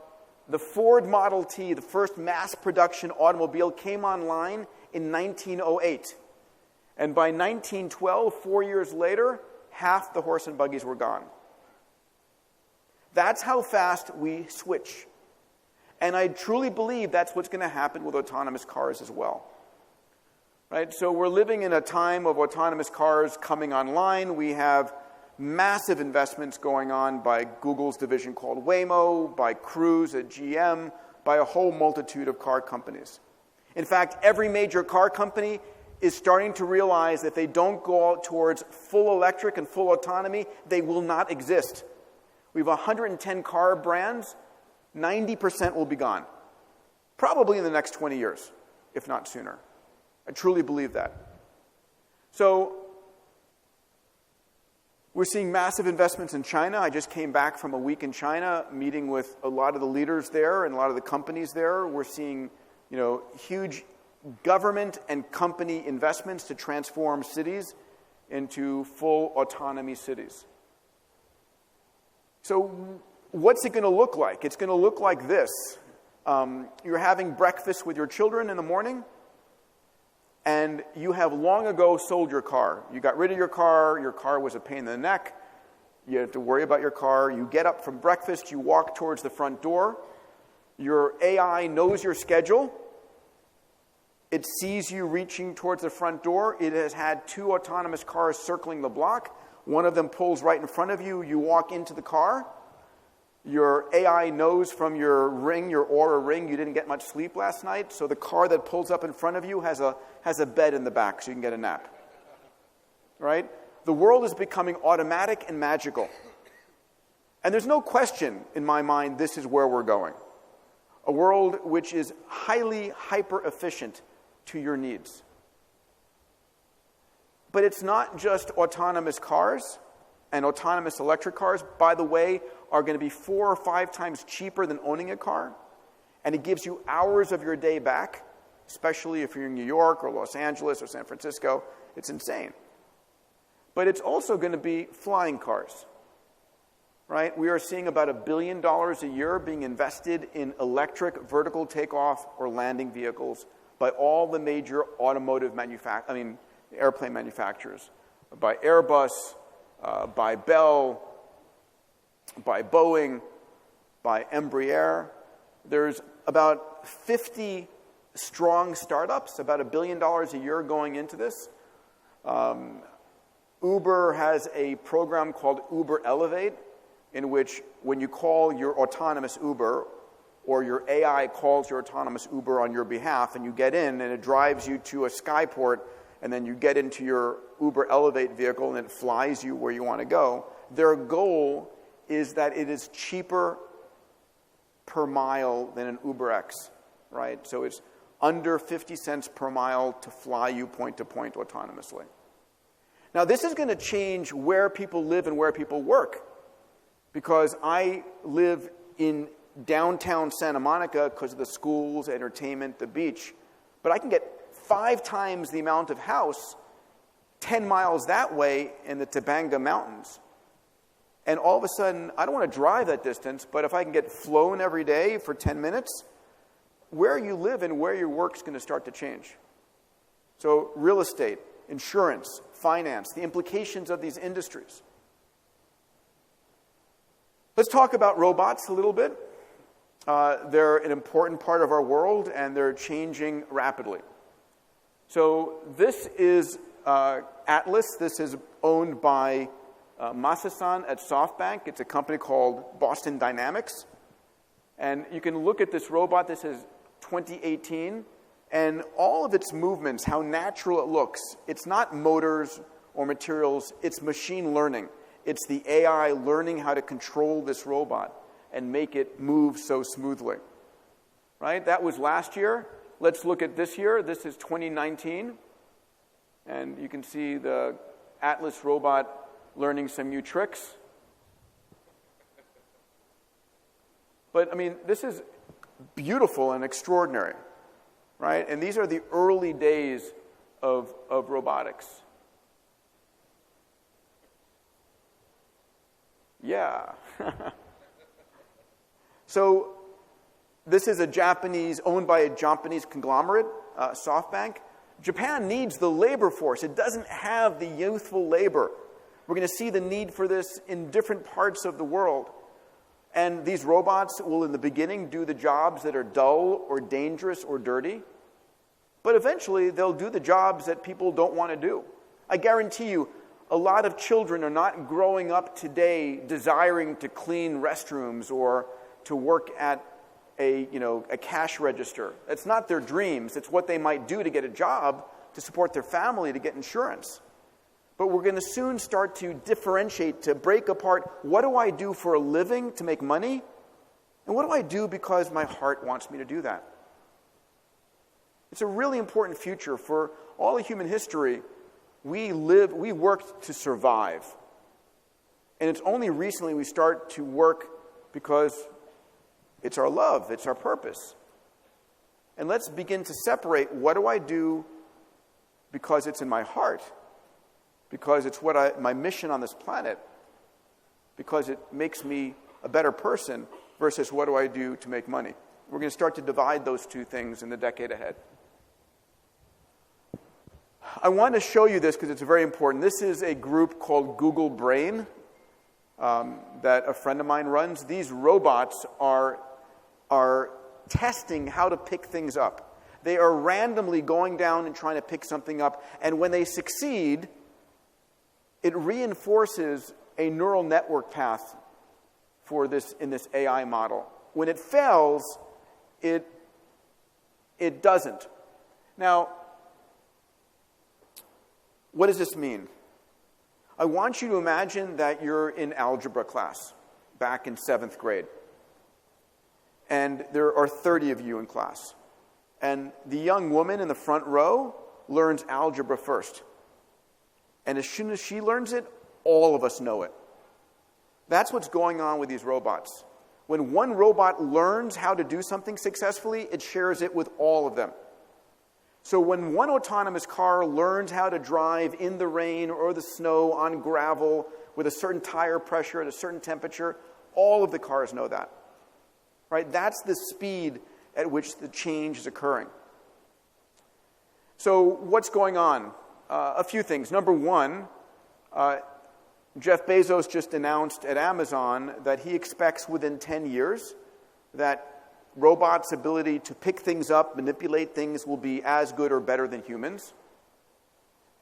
B: the Ford Model T, the first mass production automobile, came online in 1908. And by 1912, 4 years later, half the horse and buggies were gone. That's how fast we switch. And I truly believe that's what's going to happen with autonomous cars as well. Right? So we're living in a time of autonomous cars coming online. We have massive investments going on by Google's division called Waymo, by Cruise at GM, by a whole multitude of car companies. In fact, every major car company is starting to realize that if they don't go out towards full electric and full autonomy, they will not exist. We have 110 car brands. 90% will be gone. Probably in the next 20 years, if not sooner. I truly believe that. So we're seeing massive investments in China. I just came back from a week in China, meeting with a lot of the leaders there and a lot of the companies there. We're seeing, huge government and company investments to transform cities into full autonomy cities. So what's it going to look like? It's going to look like this. You're having breakfast with your children in the morning, and you have long ago sold your car. You got rid of your car was a pain in the neck, you have to worry about your car. You get up from breakfast, you walk towards the front door, your AI knows your schedule, it sees you reaching towards the front door, it has had 2 autonomous cars circling the block, one of them pulls right in front of you, you walk into the car, Your AI knows from your ring, your Aura ring, you didn't get much sleep last night, so the car that pulls up in front of you has a bed in the back so you can get a nap. Right? The world is becoming automatic and magical. And there's no question in my mind this is where we're going. A world which is highly hyper-efficient to your needs. But it's not just autonomous cars and autonomous electric cars, by the way, are going to be 4 or 5 times cheaper than owning a car. And it gives you hours of your day back, especially if you're in New York or Los Angeles or San Francisco. It's insane. But it's also going to be flying cars. Right? We are seeing about $1 billion a year being invested in electric vertical takeoff or landing vehicles by all the major airplane manufacturers, by Airbus, by Bell, by Boeing, by Embraer. There's about 50 strong startups, about $1 billion a year going into this. Uber has a program called Uber Elevate, in which when you call your autonomous Uber, or your AI calls your autonomous Uber on your behalf, and you get in, and it drives you to a skyport, and then you get into your Uber Elevate vehicle, and it flies you where you want to go. Their goal is that it is cheaper per mile than an UberX, right? So it's under 50 cents per mile to fly you point to point autonomously. Now, this is going to change where people live and where people work, because I live in downtown Santa Monica because of the schools, entertainment, the beach. But I can get 5 times the amount of house 10 miles that way in the Tobanga Mountains. And all of a sudden, I don't want to drive that distance, but if I can get flown every day for 10 minutes, where you live and where you work is going to start to change. So real estate, insurance, finance, the implications of these industries. Let's talk about robots a little bit. They're an important part of our world, and they're changing rapidly. So this is Atlas. This is owned by Mؤسس at SoftBank. It's a company called Boston Dynamics. And you can look at this robot. This is 2018. And all of its movements, how natural it looks, it's not motors or materials. It's machine learning. It's the AI learning how to control this robot and make it move so smoothly. Right? That was last year. Let's look at this year. This is 2019. And you can see the Atlas robot learning some new tricks. But, I mean, this is beautiful and extraordinary. Right? And these are the early days of robotics. Yeah. So this is owned by a Japanese conglomerate, SoftBank. Japan needs the labor force. It doesn't have the youthful labor. We're going to see the need for this in different parts of the world. And these robots will, in the beginning, do the jobs that are dull or dangerous or dirty. But eventually, they'll do the jobs that people don't want to do. I guarantee you, a lot of children are not growing up today desiring to clean restrooms or to work at a cash register. It's not their dreams. It's what they might do to get a job, to support their family, to get insurance. But we're going to soon start to differentiate, to break apart, what do I do for a living to make money? And what do I do because my heart wants me to do that? It's a really important future. For all of human history, we worked to survive. And it's only recently we start to work because it's our love, it's our purpose. And let's begin to separate, what do I do because it's in my heart, because it's my mission on this planet, because it makes me a better person, versus what do I do to make money. We're going to start to divide those two things in the decade ahead. I want to show you this because it's very important. This is a group called Google Brain that a friend of mine runs. These robots are testing how to pick things up. They are randomly going down and trying to pick something up. And when they succeed, it reinforces a neural network path in this AI model. When it fails, it doesn't. Now, what does this mean? I want you to imagine that you're in algebra class back in 7th grade. And there are 30 of you in class. And the young woman in the front row learns algebra first. And as soon as she learns it, all of us know it. That's what's going on with these robots. When one robot learns how to do something successfully, it shares it with all of them. So when one autonomous car learns how to drive in the rain or the snow on gravel with a certain tire pressure at a certain temperature, all of the cars know that. Right? That's the speed at which the change is occurring. So what's going on? A few things. Number one, Jeff Bezos just announced at Amazon that he expects within 10 years that robots' ability to pick things up, manipulate things, will be as good or better than humans.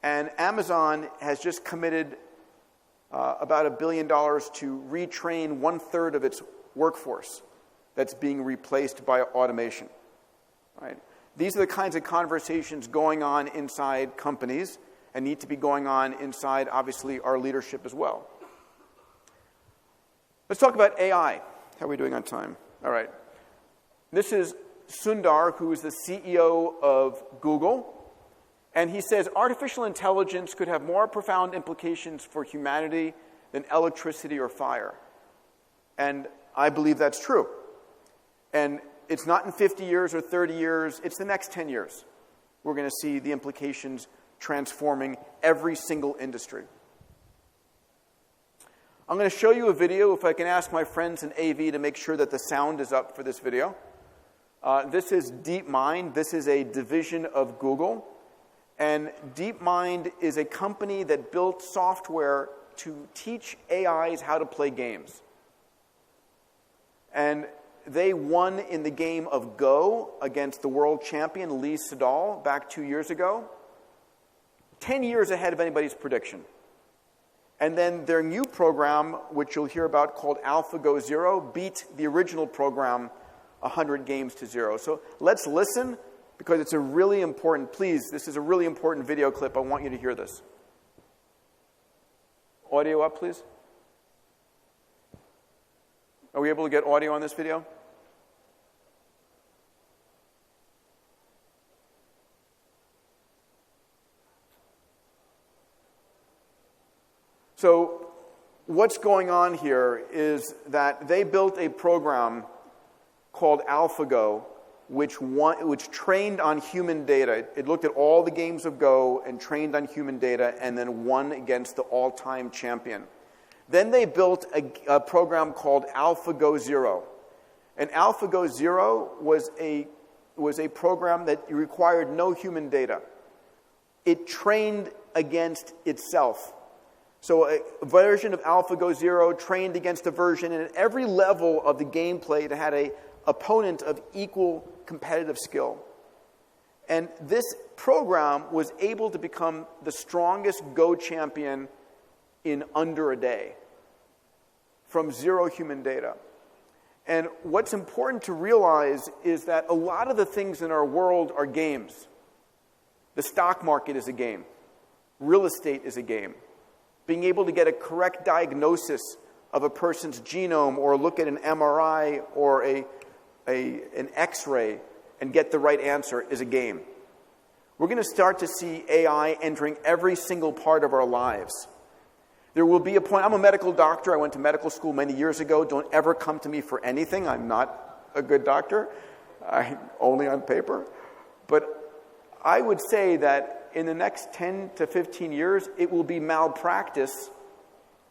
B: And Amazon has just committed about $1 billion to retrain 1/3 of its workforce that's being replaced by automation. Right? These are the kinds of conversations going on inside companies and need to be going on inside, obviously, our leadership as well. Let's talk about AI. How are we doing on time? All right. This is Sundar, who is the CEO of Google. And he says artificial intelligence could have more profound implications for humanity than electricity or fire. And I believe that's true. And it's not in 50 years or 30 years. It's the next 10 years. We're going to see the implications transforming every single industry. I'm going to show you a video, if I can ask my friends in AV to make sure that the sound is up for this video. This is DeepMind. This is a division of Google. And DeepMind is a company that built software to teach AIs how to play games. And they won in the game of Go against the world champion Lee Sedol back 2 years ago. 10 years ahead of anybody's prediction. And then their new program, which you'll hear about, called AlphaGo Zero, beat the original program 100 games to 0. So let's listen, because it's a really important, please, this is a really important video clip. I want you to hear this. Audio up, please. Are we able to get audio on this video? So what's going on here is that they built a program called AlphaGo, which trained on human data. It looked at all the games of Go and trained on human data and then won against the all-time champion. Then they built a program called AlphaGo Zero. And AlphaGo Zero was a program that required no human data. It trained against itself. So a version of AlphaGo Zero trained against a version, and at every level of the gameplay, it had an opponent of equal competitive skill. And this program was able to become the strongest Go champion in under a day from zero human data. And what's important to realize is that a lot of the things in our world are games. The stock market is a game. Real estate is a game. Being able to get a correct diagnosis of a person's genome or look at an MRI or an X-ray and get the right answer is a game. We're going to start to see AI entering every single part of our lives. There will be a point, I'm a medical doctor, I went to medical school many years ago, don't ever come to me for anything, I'm not a good doctor, only on paper. But I would say that in the next 10 to 15 years, it will be malpractice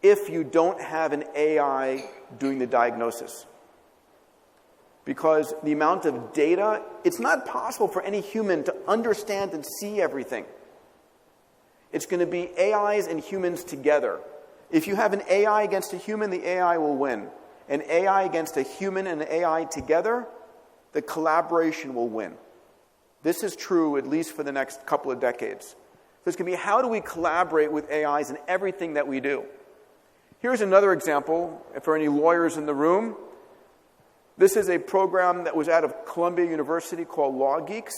B: if you don't have an AI doing the diagnosis. Because the amount of data, it's not possible for any human to understand and see everything. It's going to be AIs and humans together. If you have an AI against a human, the AI will win. An AI against a human and an AI together, the collaboration will win. This is true at least for the next couple of decades. So it's going to be, how do we collaborate with AIs in everything that we do? Here's another example for any lawyers in the room. This is a program that was out of Columbia University called Law Geeks.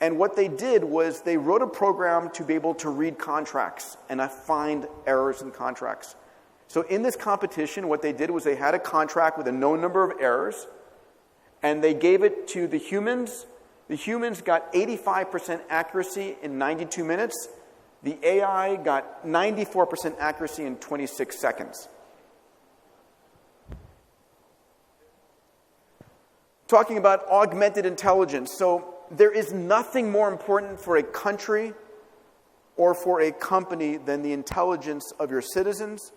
B: And what they did was they wrote a program to be able to read contracts and find errors in contracts. So in this competition, what they did was they had a contract with a known number of errors, and they gave it to the humans. The humans got 85% accuracy in 92 minutes. The AI got 94% accuracy in 26 seconds. Talking about augmented intelligence. So there is nothing more important for a country or for a company than the intelligence of your citizens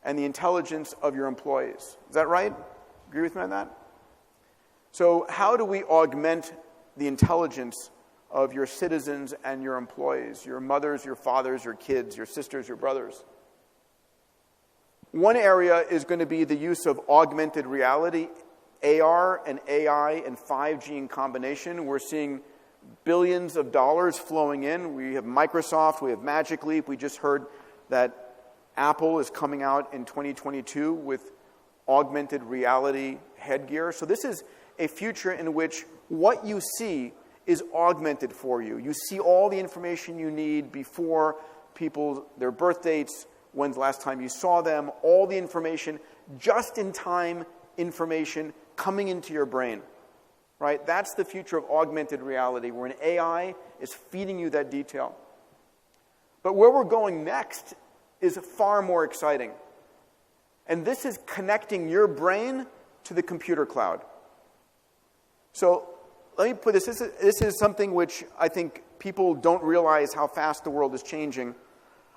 B: and the intelligence of your employees. Is that right? Agree with me on that? So how do we augment the intelligence of your citizens and your employees, your mothers, your fathers, your kids, your sisters, your brothers? One area is going to be the use of augmented reality, AR and AI and 5G in combination. We're seeing billions of dollars flowing in. We have Microsoft, we have Magic Leap. We just heard that Apple is coming out in 2022 with augmented reality headgear. So this is a future in which what you see is augmented for you. You see all the information you need before people, their birth dates, when's the last time you saw them, all the information, just-in-time information coming into your brain, right? That's the future of augmented reality, where an AI is feeding you that detail. But where we're going next is far more exciting. And this is connecting your brain to the computer cloud. So let me put this. This is something which I think people don't realize how fast the world is changing.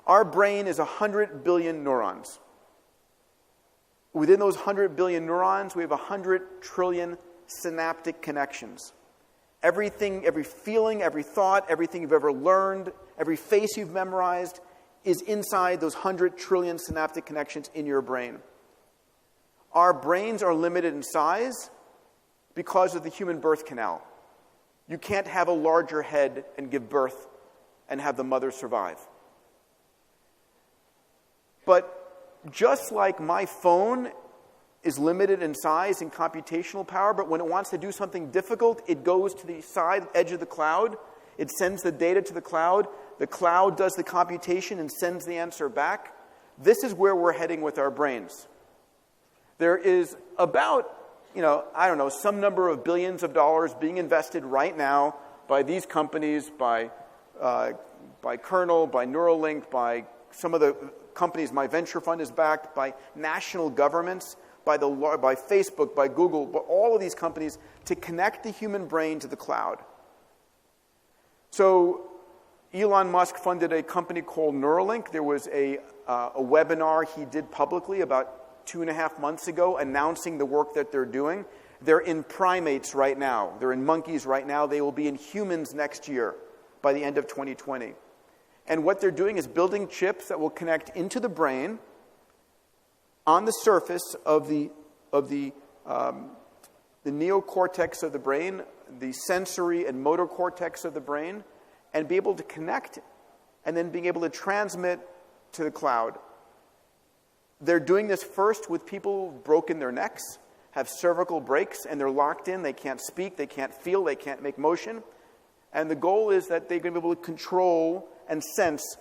B: Our brain is 100 billion neurons. Within those 100 billion neurons, we have 100 trillion synaptic connections. Everything, every feeling, every thought, everything you've ever learned, every face you've memorized is inside those 100 trillion synaptic connections in your brain. Our brains are limited in size because of the human birth canal. You can't have a larger head and give birth and have the mother survive. But just like my phone is limited in size and computational power, but when it wants to do something difficult, it goes to the side edge of the cloud. It sends the data to the cloud. The cloud does the computation and sends the answer back. This is where we're heading with our brains. There is about, some number of billions of dollars being invested right now by these companies, by Kernel, by Neuralink, by some of the companies my venture fund is backed, by national governments, by Facebook, by Google, by all of these companies to connect the human brain to the cloud. So Elon Musk funded a company called Neuralink. There was a webinar he did publicly about 2.5 months ago announcing the work that they're doing. They're in primates right now. They're in monkeys right now. They will be in humans next year by the end of 2020. And what they're doing is building chips that will connect into the brain on the surface of the neocortex of the brain, the sensory and motor cortex of the brain, and be able to connect and then being able to transmit to the cloud. They're doing this first with people who've broken their necks, have cervical breaks, and they're locked in. They can't speak, they can't feel, they can't make motion. And the goal is that they're going to be able to control and sense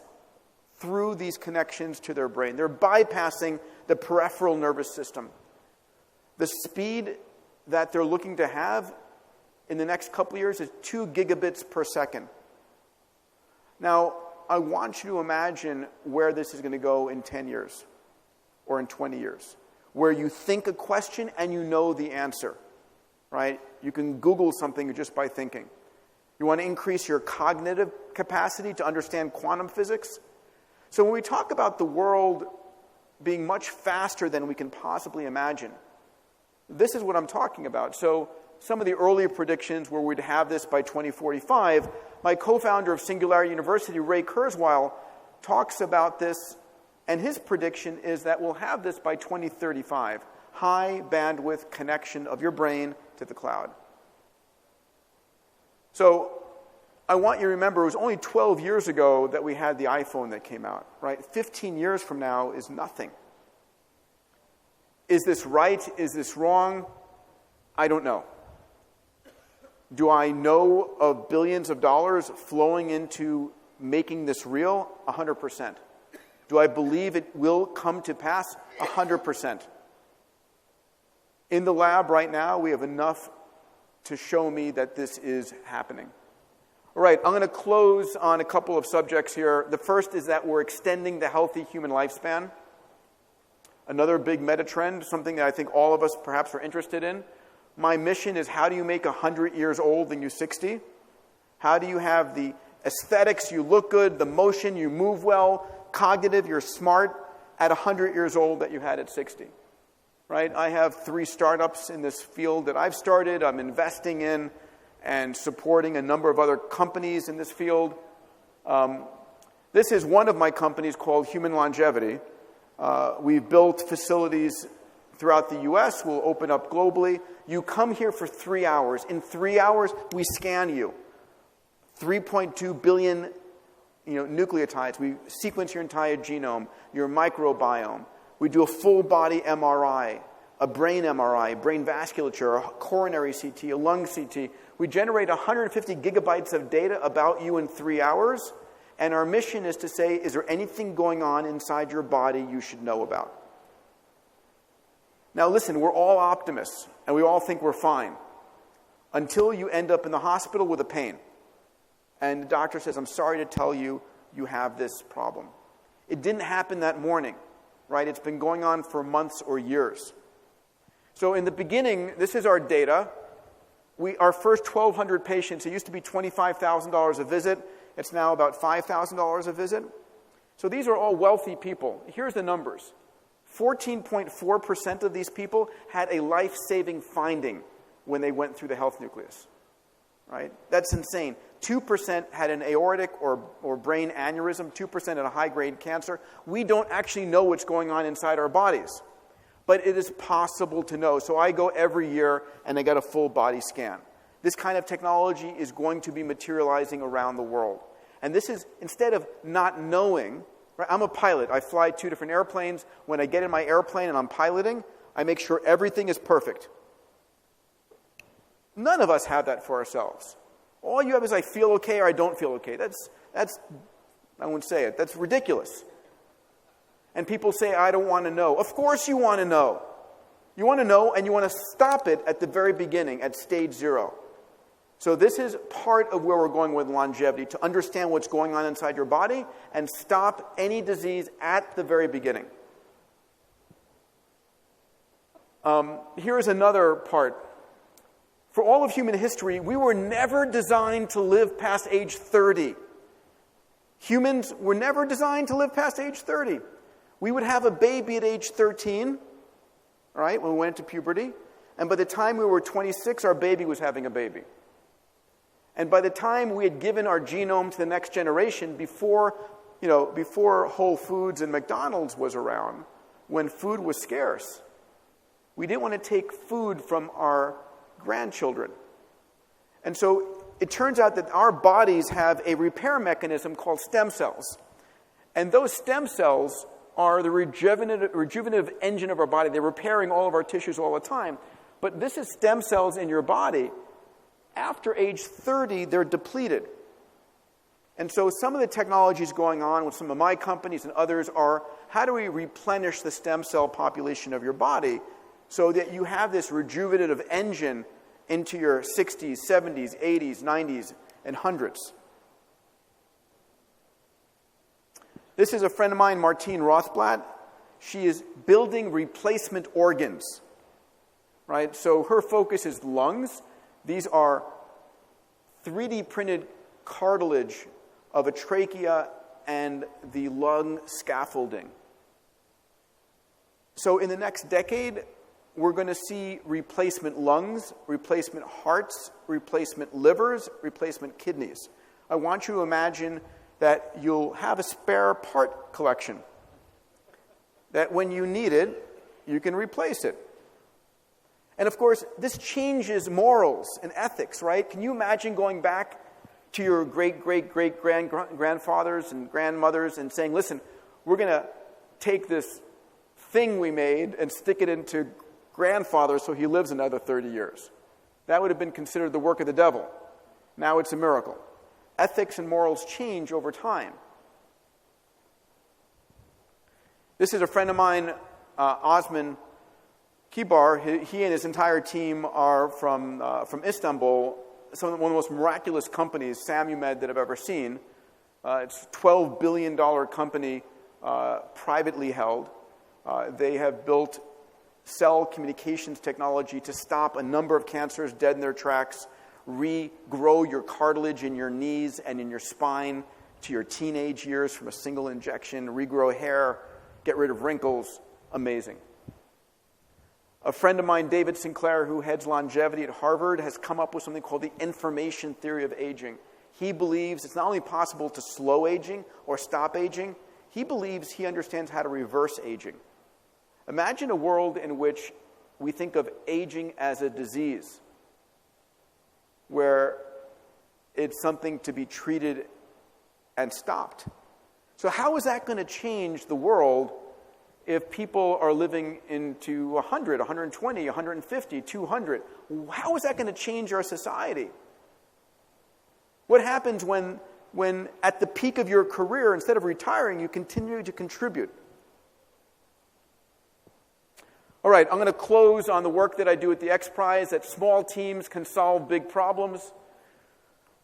B: through these connections to their brain. They're bypassing the peripheral nervous system. The speed that they're looking to have in the next couple of years is 2 gigabits per second. Now, I want you to imagine where this is going to go in 10 years or in 20 years, where you think a question and you know the answer, right? You can Google something just by thinking. You want to increase your cognitive capacity to understand quantum physics. So when we talk about the world being much faster than we can possibly imagine, this is what I'm talking about. So some of the earlier predictions where we'd have this by 2045, my co-founder of Singularity University, Ray Kurzweil, talks about this, and his prediction is that we'll have this by 2035, high bandwidth connection of your brain to the cloud. So I want you to remember it was only 12 years ago that we had the iPhone that came out, right? 15 years from now is nothing. Is this right? Is this wrong? I don't know. Do I know of billions of dollars flowing into making this real? 100%. Do I believe it will come to pass? 100%. In the lab right now, we have enough to show me that this is happening. All right, I'm going to close on a couple of subjects here. The first is that we're extending the healthy human lifespan. Another big meta trend, something that I think all of us perhaps are interested in. My mission is, how do you make 100 years old and you 60? How do you have the aesthetics, you look good, the motion, you move well, cognitive, you're smart at 100 years old that you had at 60? Right? I have 3 startups in this field that I've started, I'm investing in, and supporting a number of other companies in this field. This is one of my companies called Human Longevity. We've built facilities throughout the U.S. We'll open up globally. You come here for 3 hours. In 3 hours, we scan you. 3.2 billion nucleotides. We sequence your entire genome, your microbiome. We do a full-body MRI, a brain MRI, brain vasculature, a coronary CT, a lung CT. We generate 150 gigabytes of data about you in 3 hours, and our mission is to say, is there anything going on inside your body you should know about? Now listen, we're all optimists, and we all think we're fine, until you end up in the hospital with a pain. And the doctor says, I'm sorry to tell you, you have this problem. It didn't happen that morning, right? It's been going on for months or years. So in the beginning, this is our data. Our first 1,200 patients, it used to be $25,000 a visit. It's now about $5,000 a visit. So these are all wealthy people. Here's the numbers. 14.4% of these people had a life-saving finding when they went through the health nucleus. Right? That's insane. 2% had an aortic or brain aneurysm. 2% had a high-grade cancer. We don't actually know what's going on inside our bodies. But it is possible to know. So I go every year and I get a full body scan. This kind of technology is going to be materializing around the world. And this is, instead of not knowing, right, I'm a pilot. I fly 2 different airplanes. When I get in my airplane and I'm piloting, I make sure everything is perfect. None of us have that for ourselves. All you have is I feel okay or I don't feel okay. That's I won't say it. That's ridiculous. And people say, I don't want to know. Of course you want to know. You want to know, and you want to stop it at the very beginning, at stage 0. So this is part of where we're going with longevity, to understand what's going on inside your body and stop any disease at the very beginning. Here's another part. For all of human history, we were never designed to live past age 30. Humans were never designed to live past age 30. We would have a baby at age 13, right, when we went into puberty. And by the time we were 26, our baby was having a baby. And by the time we had given our genome to the next generation, before Whole Foods and McDonald's was around, when food was scarce, we didn't want to take food from our grandchildren. And so it turns out that our bodies have a repair mechanism called stem cells. And those stem cells are the rejuvenative engine of our body. They're repairing all of our tissues all the time. But this is stem cells in your body. After age 30, they're depleted. And so some of the technologies going on with some of my companies and others are, how do we replenish the stem cell population of your body so that you have this rejuvenative engine into your 60s, 70s, 80s, 90s, and 100s? This is a friend of mine, Martine Rothblatt. She is building replacement organs, right? So her focus is lungs. These are 3D printed cartilage of a trachea and the lung scaffolding. So in the next decade, we're going to see replacement lungs, replacement hearts, replacement livers, replacement kidneys. I want you to imagine that you'll have a spare part collection, that when you need it, you can replace it. And of course, this changes morals and ethics, right? Can you imagine going back to your great-great-great-grandfathers and grandmothers and saying, listen, we're going to take this thing we made and stick it into grandfather so he lives another 30 years. That would have been considered the work of the devil. Now it's a miracle. Ethics and morals change over time. This is a friend of mine, Osman Kibar. He and his entire team are from Istanbul, one of the most miraculous companies, Samumed, that I've ever seen. It's a $12 billion company, privately held. They have built cell communications technology to stop a number of cancers dead in their tracks, regrow your cartilage in your knees and in your spine to your teenage years from a single injection, regrow hair, get rid of wrinkles. Amazing. A friend of mine, David Sinclair, who heads longevity at Harvard, has come up with something called the information theory of aging. He believes it's not only possible to slow aging or stop aging, he believes he understands how to reverse aging. Imagine a world in which we think of aging as a disease, where it's something to be treated and stopped. So how is that going to change the world if people are living into 100, 120, 150, 200? How is that going to change our society? What happens when at the peak of your career, instead of retiring, you continue to contribute? All right, I'm going to close on the work that I do at the Xprize, that small teams can solve big problems.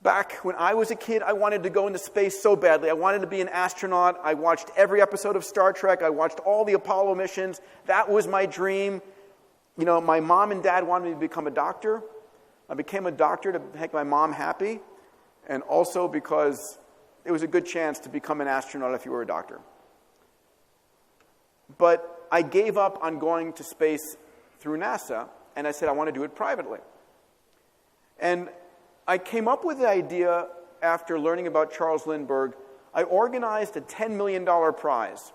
B: Back when I was a kid, I wanted to go into space so badly. I wanted to be an astronaut. I watched every episode of Star Trek. I watched all the Apollo missions. That was my dream. You know, my mom and dad wanted me to become a doctor. I became a doctor to make my mom happy, and also because it was a good chance to become an astronaut if you were a doctor. But I gave up on going to space through NASA, and I said I want to do it privately. And I came up with the idea after learning about Charles Lindbergh. I organized a $10 million prize.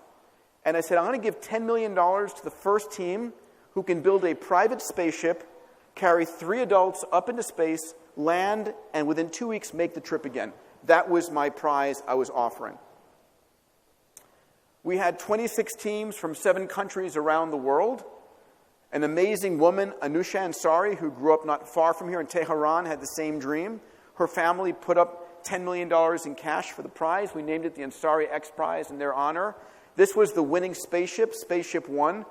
B: And I said, I'm going to give $10 million to the first team who can build a private spaceship, carry 3 adults up into space, land, and within 2 weeks make the trip again. That was my prize I was offering. We had 26 teams from 7 countries around the world. An amazing woman, Anusha Ansari, who grew up not far from here in Tehran, had the same dream. Her family put up $10 million in cash for the prize. We named it the Ansari Xprize in their honor. This was the winning spaceship, Spaceship One,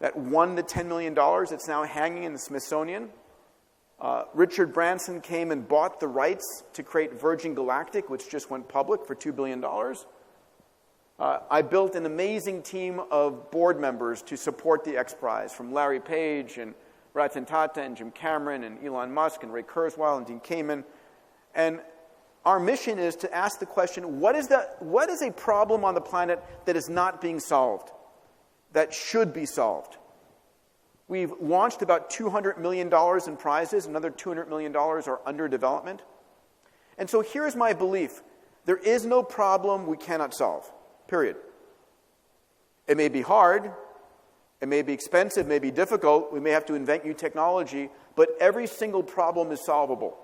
B: that won the $10 million. It's now hanging in the Smithsonian. Richard Branson came and bought the rights to create Virgin Galactic, which just went public for $2 billion. I built an amazing team of board members to support the Xprize, from Larry Page and Ratan Tata and Jim Cameron and Elon Musk and Ray Kurzweil and Dean Kamen. And our mission is to ask the question, what is a problem on the planet that is not being solved, that should be solved? We've launched about $200 million in prizes. Another $200 million are under development. And so here's my belief. There is no problem we cannot solve. Period. It may be hard, it may be expensive, it may be difficult, we may have to invent new technology, but every single problem is solvable.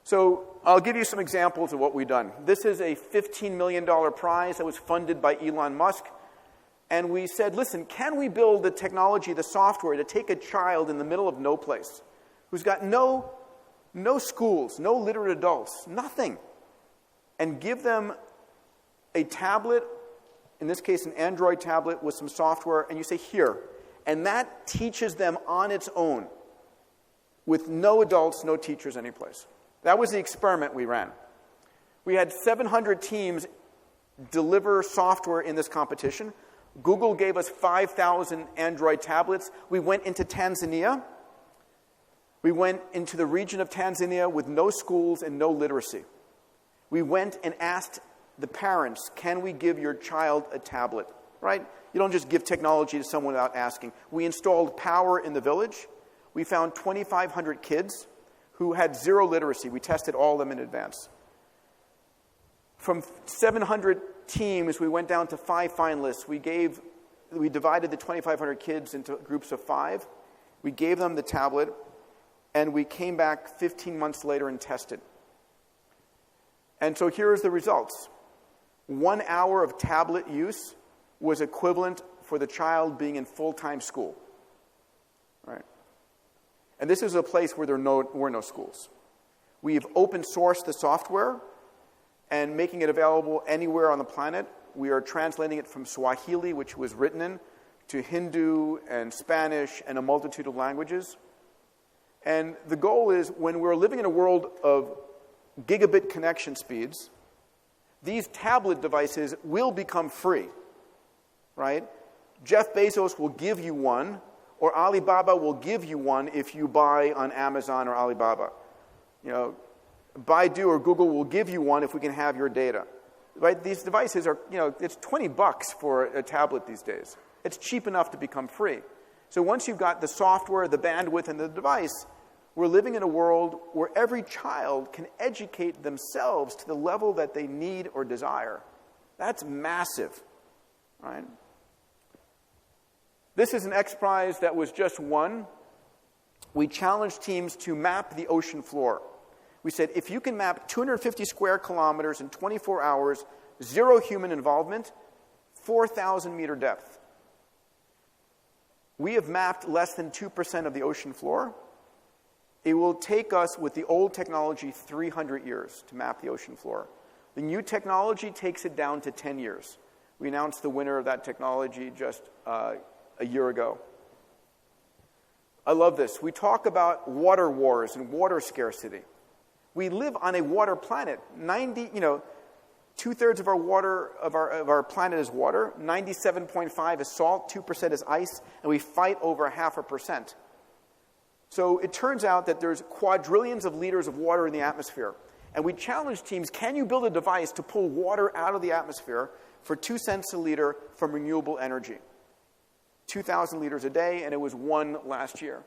B: So I'll give you some examples of what we've done. This is a $15 million prize that was funded by Elon Musk. And we said, listen, can we build the technology, the software, to take a child in the middle of no place, who's got no schools, no literate adults, nothing, and give them a tablet, in this case an Android tablet with some software, and you say, here. And that teaches them on its own, with no adults, no teachers anyplace. That was the experiment we ran. We had 700 teams deliver software in this competition. Google gave us 5,000 Android tablets. We went into Tanzania. We went into the region of Tanzania with no schools and no literacy. We went and asked the parents, can we give your child a tablet? Right? You don't just give technology to someone without asking. We installed power in the village. We found 2,500 kids who had zero literacy. We tested all of them in advance. From 700 teams, we went down to 5 finalists. We divided the 2,500 kids into groups of 5. We gave them the tablet, and we came back 15 months later and tested. And so here's the results. 1 hour of tablet use was equivalent for the child being in full-time school. Right? And this is a place where there were no schools. We've open sourced the software and making it available anywhere on the planet. We are translating it from Swahili, which it was written in, to Hindu and Spanish and a multitude of languages. And the goal is, when we're living in a world of gigabit connection speeds, these tablet devices will become free, right? Jeff Bezos will give you one, or Alibaba will give you one if you buy on Amazon or Alibaba. You know, Baidu or Google will give you one if we can have your data. Right? These devices are, it's $20 for a tablet these days. It's cheap enough to become free. So once you've got the software, the bandwidth, and the device, we're living in a world where every child can educate themselves to the level that they need or desire. That's massive, right? This is an Xprize that was just won. We challenged teams to map the ocean floor. We said, if you can map 250 square kilometers in 24 hours, zero human involvement, 4,000-meter depth. We have mapped less than 2% of the ocean floor. It will take us, with the old technology, 300 years to map the ocean floor. The new technology takes it down to 10 years. We announced the winner of that technology just a year ago. I love this. We talk about water wars and water scarcity. We live on a water planet. 2/3 of our water of our planet is water. 97.5 is salt. 2% is ice, and we fight over 0.5%. So it turns out that there's quadrillions of liters of water in the atmosphere, and we challenge teams: can you build a device to pull water out of the atmosphere for 2 cents a liter from renewable energy? 2,000 liters a day, and it was won last year.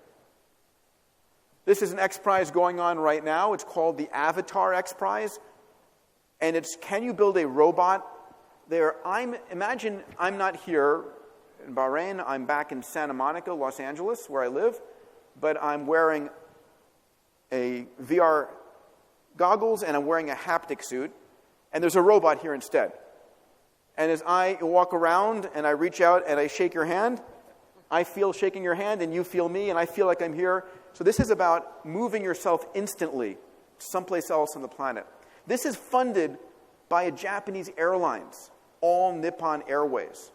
B: This is an Xprize going on right now. It's called the Avatar Xprize. And it's, can you build a robot there? Imagine I'm not here in Bahrain. I'm back in Santa Monica, Los Angeles, where I live. But I'm wearing a VR goggles, and I'm wearing a haptic suit. And there's a robot here instead. And as I walk around and I reach out and I shake your hand, I feel shaking your hand, and you feel me, and I feel like I'm here. So this is about moving yourself instantly someplace else on the planet. This is funded by a Japanese Airlines, All Nippon Airways,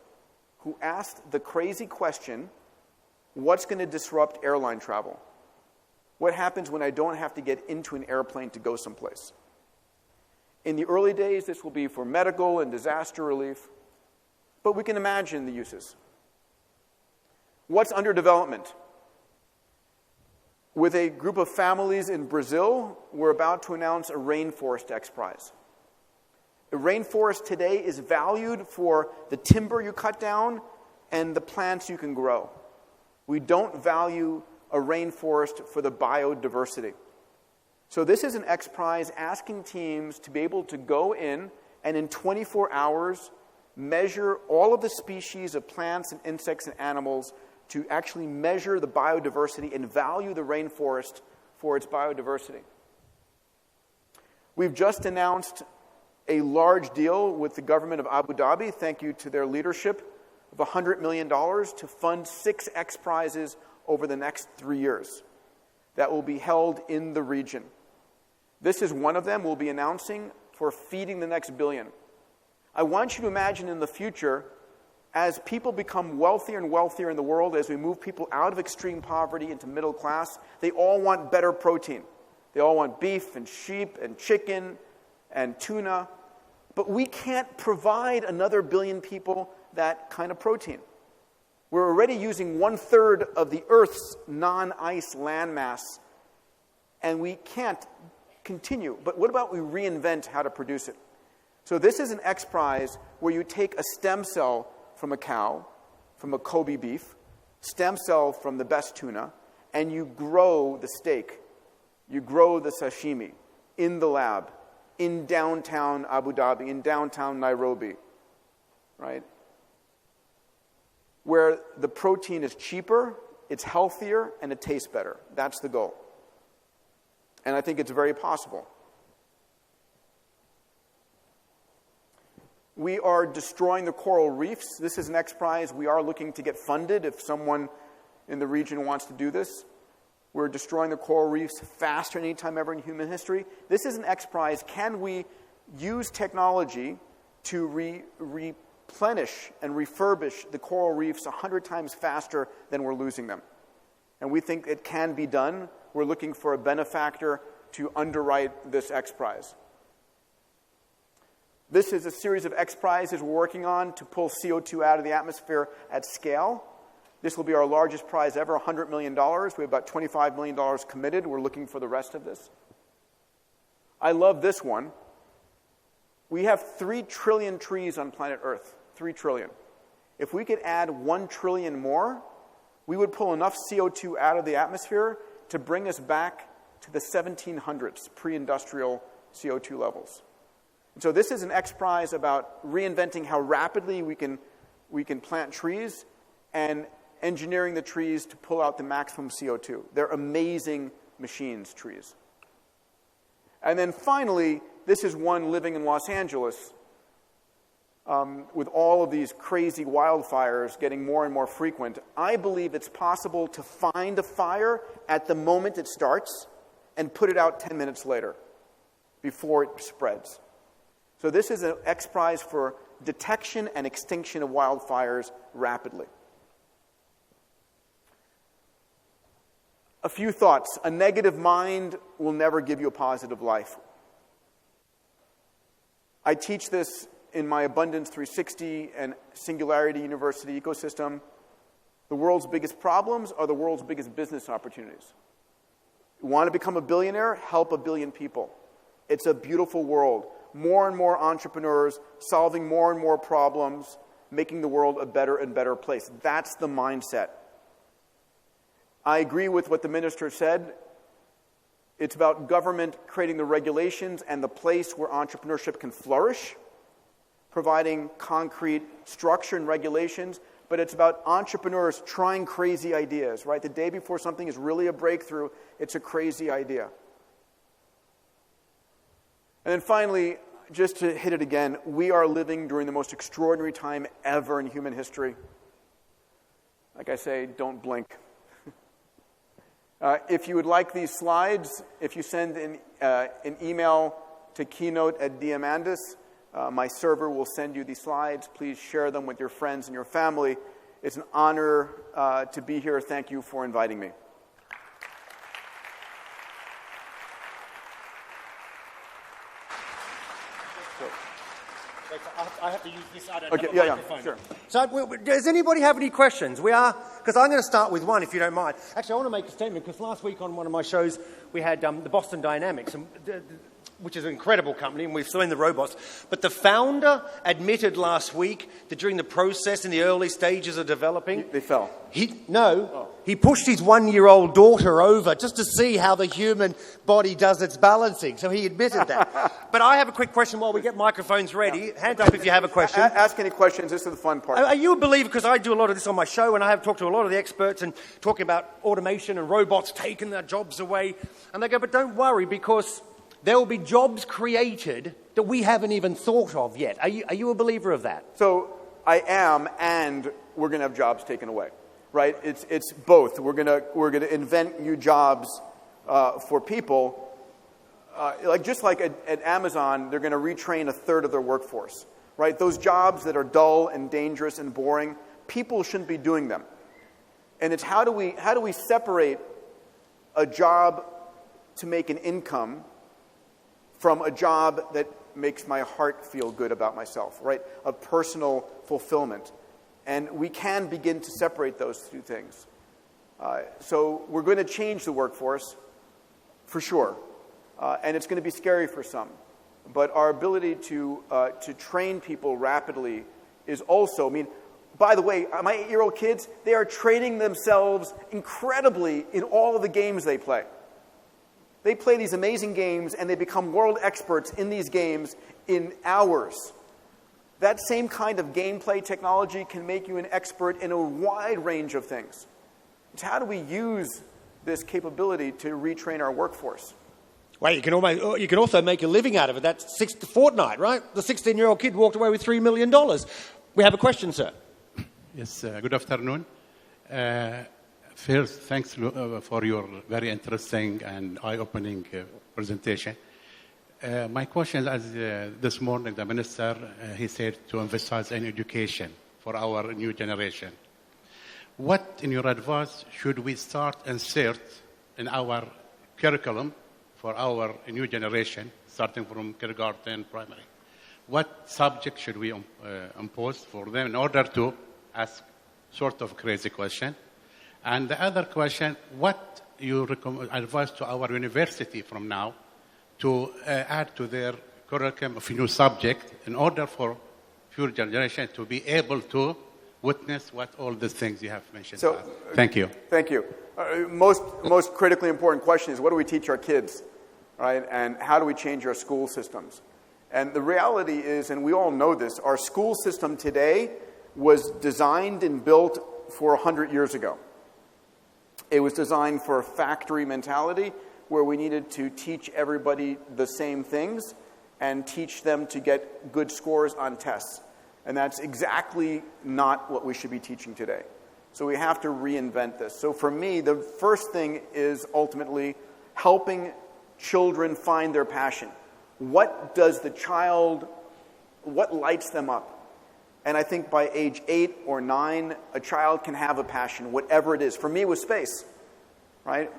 B: who asked the crazy question, what's going to disrupt airline travel? What happens when I don't have to get into an airplane to go someplace? In the early days, this will be for medical and disaster relief, but we can imagine the uses. What's under development? With a group of families in Brazil, we're about to announce a Rainforest Xprize. A rainforest today is valued for the timber you cut down and the plants you can grow. We don't value a rainforest for the biodiversity. So this is an Xprize asking teams to be able to go in and in 24 hours measure all of the species of plants and insects and animals, to actually measure the biodiversity and value the rainforest for its biodiversity. We've just announced a large deal with the government of Abu Dhabi, thank you to their leadership, of $100 million to fund 6 Xprizes over the next 3 years that will be held in the region. This is one of them we'll be announcing for feeding the next billion. I want you to imagine in the future, as people become wealthier and wealthier in the world, as we move people out of extreme poverty into middle class, they all want better protein. They all want beef and sheep and chicken and tuna. But we can't provide another billion people that kind of protein. We're already using 1/3 of the Earth's non-ice landmass, and we can't continue. But what about we reinvent how to produce it? So this is an Xprize where you take a stem cell from a cow, from a Kobe beef, stem cell from the best tuna, and you grow the steak. You grow the sashimi in the lab, in downtown Abu Dhabi, in downtown Nairobi, right? Where the protein is cheaper, it's healthier, and it tastes better. That's the goal. And I think it's very possible. We are destroying the coral reefs. This is an Xprize. We are looking to get funded if someone in the region wants to do this. We're destroying the coral reefs faster than any time ever in human history. This is an Xprize. Can we use technology to replenish and refurbish the coral reefs 100 times faster than we're losing them? And we think it can be done. We're looking for a benefactor to underwrite this Xprize. This is a series of Xprizes we're working on to pull CO2 out of the atmosphere at scale. This will be our largest prize ever, $100 million. We have about $25 million committed. We're looking for the rest of this. I love this one. We have 3 trillion trees on planet Earth, 3 trillion. If we could add 1 trillion more, we would pull enough CO2 out of the atmosphere to bring us back to the 1700s, pre-industrial CO2 levels. And so this is an Xprize about reinventing how rapidly we can plant trees and engineering the trees to pull out the maximum CO2. They're amazing machines, trees. And then finally, this is one living in Los Angeles with all of these crazy wildfires getting more and more frequent. I believe it's possible to find a fire at the moment it starts and put it out 10 minutes later before it spreads. So this is an Xprize for detection and extinction of wildfires rapidly. A few thoughts. A negative mind will never give you a positive life. I teach this in my Abundance 360 and Singularity University ecosystem. The world's biggest problems are the world's biggest business opportunities. You want to become a billionaire? Help a billion people. It's a beautiful world. More and more entrepreneurs solving more and more problems, making the world a better and better place. That's the mindset. I agree with what the minister said. It's about government creating the regulations and the place where entrepreneurship can flourish, providing concrete structure and regulations, but it's about entrepreneurs trying crazy ideas, right? The day before something is really a breakthrough, it's a crazy idea. And then finally, just to hit it again, we are living during the most extraordinary time ever in human history. Like I say, don't blink. If you would like these slides, if you send an email to keynote@Diamandis, my server will send you these slides. Please share them with your friends and your family. It's an honor to be here. Thank you for inviting me.
A: I have to use this. I don't
B: Okay,
A: have a microphone.
B: sure.
A: So, does anybody have any questions? Because I'm going to start with one, if you don't mind. Actually, I want to make a statement, because last week on one of my shows, we had the Boston Dynamics, which is an incredible company, and we've seen the robots. But the founder admitted last week that during the process, in the early stages of developing...
B: They fell.
A: He pushed his 1-year-old daughter over just to see how the human body does its balancing. So he admitted that. But I have a quick question while we get microphones ready. Hand up if you have a question.
B: Ask any questions. This is the fun part.
A: Are you a believer? Because I do a lot of this on my show, and I have talked to a lot of the experts and talking about automation and robots taking their jobs away. And they go, but don't worry, because there will be jobs created that we haven't even thought of yet. Are you a believer of that?
B: So I am, and we're going to have jobs taken away, right? It's both. We're going to invent new jobs for people. Just like at Amazon, they're going to retrain 1/3 of their workforce, right? Those jobs that are dull and dangerous and boring, people shouldn't be doing them. And it's how do we separate a job to make an income from a job that makes my heart feel good about myself, right? Of personal fulfillment. And we can begin to separate those two things. So we're going to change the workforce, for sure. And it's going to be scary for some. But our ability to train people rapidly is also, by the way, my 8-year-old kids, they are training themselves incredibly in all of the games they play. They play these amazing games, and they become world experts in these games in hours. That same kind of gameplay technology can make you an expert in a wide range of things. It's how do we use this capability to retrain our workforce?
A: Well, you can also make a living out of it. That's fortnight, right? The 16-year-old kid walked away with $3 million. We have a question, sir.
C: Yes, good afternoon. First, thanks for your very interesting and eye-opening presentation. My question is, this morning the minister, he said to emphasize in education for our new generation. What, in your advice, should we start insert in our curriculum for our new generation, starting from kindergarten, primary? What subject should we impose for them in order to ask sort of crazy question? And the other question, what you advise to our university from now to add to their curriculum of a new subject in order for future generation to be able to witness what all the things you have mentioned.
B: So,
C: thank you.
B: Thank you. Most critically important question is, what do we teach our kids, right? And how do we change our school systems? And the reality is, and we all know this, our school system today was designed and built for 100 years ago. It was designed for a factory mentality where we needed to teach everybody the same things and teach them to get good scores on tests. And that's exactly not what we should be teaching today. So we have to reinvent this. So for me, the first thing is ultimately helping children find their passion. What lights them up? And I think by age 8 or 9, a child can have a passion, whatever it is. For me, it was space, right?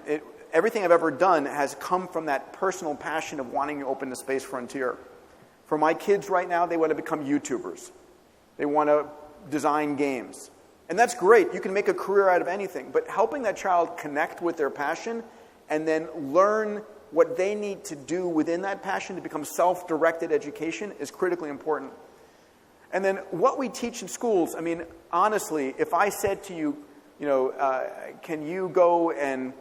B: Everything I've ever done has come from that personal passion of wanting to open the space frontier. For my kids right now, they want to become YouTubers. They want to design games. And that's great. You can make a career out of anything. But helping that child connect with their passion and then learn what they need to do within that passion to become self-directed education is critically important. And then what we teach in schools, I mean, honestly, if I said to you, can you go and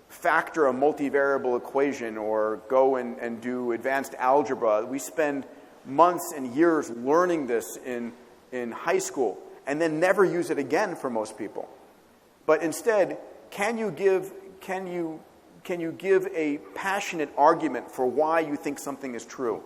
B: factor a multivariable equation or go and do advanced algebra, we spend months and years learning this in high school and then never use it again for most people. But instead, can you give a passionate argument for why you think something is true?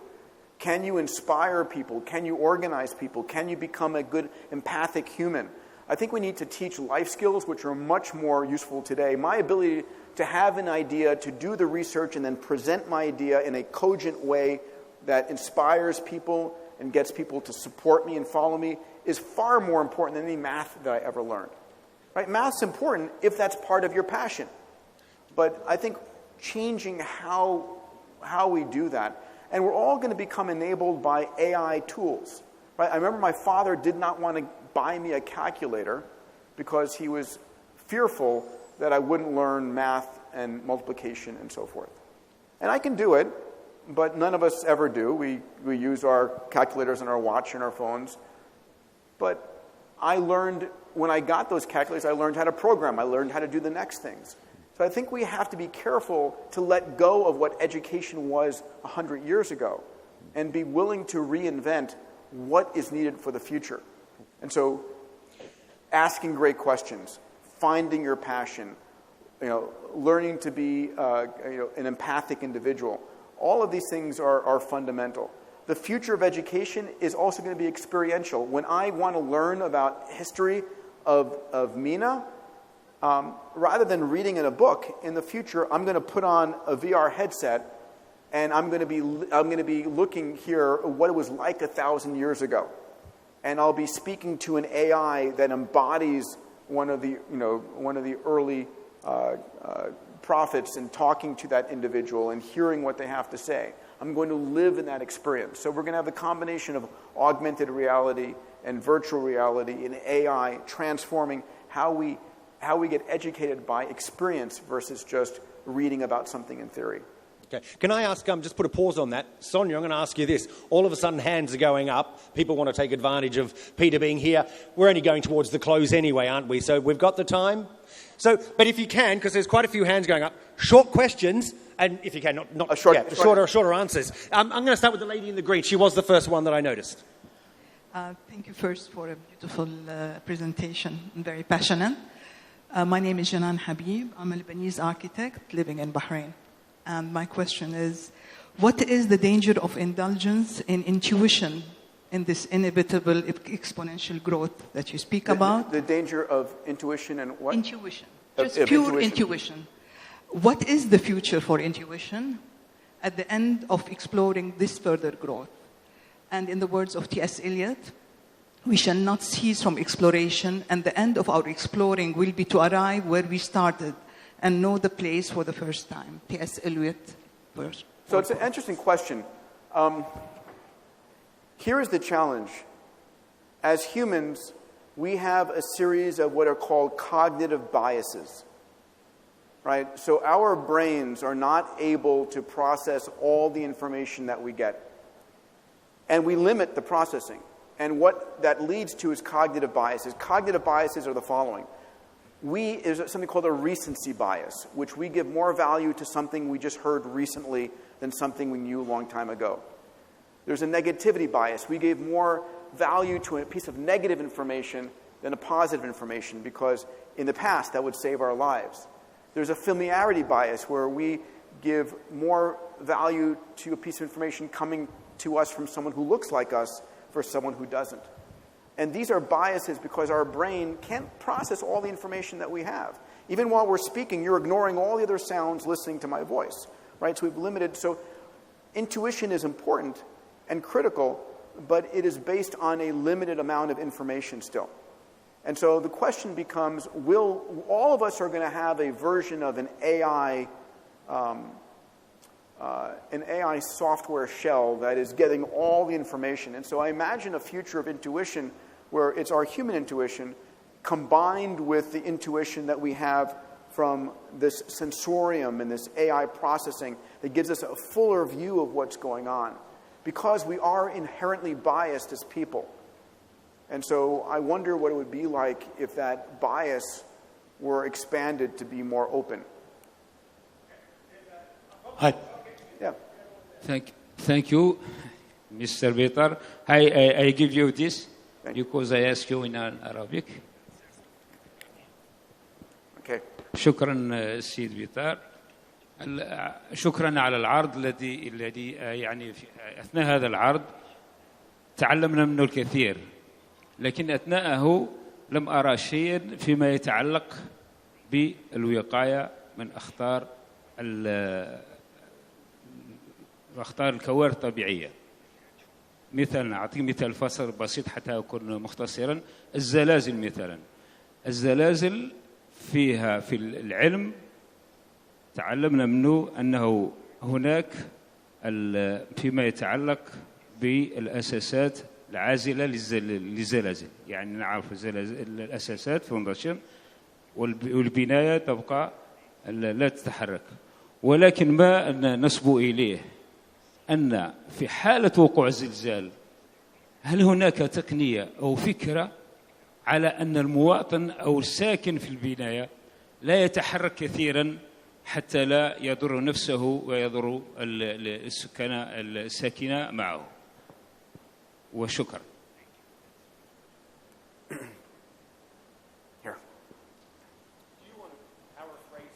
B: Can you inspire people? Can you organize people? Can you become a good empathic human? I think we need to teach life skills which are much more useful today. My ability to have an idea, to do the research, and then present my idea in a cogent way that inspires people and gets people to support me and follow me is far more important than any math that I ever learned. Right? Math's important if that's part of your passion. But I think changing how we do that, and we're all going to become enabled by AI tools. Right? I remember my father did not want to buy me a calculator because he was fearful that I wouldn't learn math and multiplication and so forth. And I can do it, but none of us ever do. We use our calculators on our watch and our phones. But I learned, when I got those calculators, I learned how to program. I learned how to do the next things. So I think we have to be careful to let go of what education was 100 years ago and be willing to reinvent what is needed for the future. And so asking great questions, finding your passion, learning to be an empathic individual, all of these things are fundamental. The future of education is also going to be experiential. When I want to learn about history of MENA, rather than reading in a book, in the future, I'm going to put on a VR headset and I'm going to be looking here at what it was like 1,000 years ago. And I'll be speaking to an AI that embodies one of the early prophets and talking to that individual and hearing what they have to say. I'm going to live in that experience. So we're going to have the combination of augmented reality and virtual reality and AI transforming how we get educated by experience versus just reading about something in theory.
A: Okay. Can I ask, just put a pause on that. Sonia, I'm going to ask you this. All of a sudden, hands are going up. People want to take advantage of Peter being here. We're only going towards the close anyway, aren't we? So we've got the time. So, but if you can, because there's quite a few hands going up, short questions, and if you can, shorter answers. I'm going to start with the lady in the green. She was the first one that I noticed.
D: Thank you first for a beautiful presentation, very passionate. My name is Janan Habib. I'm a Lebanese architect living in Bahrain. And my question is, what is the danger of indulgence in intuition in this inevitable exponential growth that you speak about?
B: The danger of intuition and what?
D: Intuition.
B: Of
D: Just pure
B: intuition.
D: intuition. What is the future for intuition at the end of exploring this further growth? And in the words of T.S. Eliot, we shall not cease from exploration, and the end of our exploring will be to arrive where we started and know the place for the first time. T.S. Eliot.
B: So it's an interesting question. Here is the challenge. As humans, we have a series of what are called cognitive biases. Right? So our brains are not able to process all the information that we get. And we limit the processing. And what that leads to is cognitive biases. Cognitive biases are the following. There's something called a recency bias, which we give more value to something we just heard recently than something we knew a long time ago. There's a negativity bias. We give more value to a piece of negative information than a positive information because in the past that would save our lives. There's a familiarity bias where we give more value to a piece of information coming to us from someone who looks like us for someone who doesn't. And these are biases because our brain can't process all the information that we have. Even while we're speaking, you're ignoring all the other sounds listening to my voice, right? So we've limited. So intuition is important and critical, but it is based on a limited amount of information still. And so the question becomes, all of us are going to have a version of an AI software shell that is getting all the information. And so I imagine a future of intuition where it's our human intuition combined with the intuition that we have from this sensorium and this AI processing that gives us a fuller view of what's going on. Because we are inherently biased as people. And so I wonder what it would be like if that bias were expanded to be more open.
C: Hi.
B: Yeah.
E: Thank you, Mr. Peter. I give you this because I ask you in Arabic.
B: Okay.
E: شكرا سيد بيتر. شكرا على العرض الذي يعني في أثناء هذا العرض تعلمنا منه الكثير، لكن أثناءه لم أرى شيئا فيما يتعلق بالوقاية من أخطار الكوارث الطبيعية. مثلا أعطيك مثال فصل بسيط حتى أكون مختصرا. الزلازل مثلا، الزلازل فيها في العلم تعلمنا منه أنه هناك فيما يتعلق بالأساسات العازلة للزلازل، يعني نعرف الأساسات فونداسيون والبناية تبقى لا تتحرك، ولكن ما نصبو إليه أن في حالة وقوع زلزال هل هناك تقنية أو فكرة على أن المواطن أو الساكن في البناية لا يتحرك كثيرا حتى لا يضر نفسه ويضر الساكنة معه. وشكرا.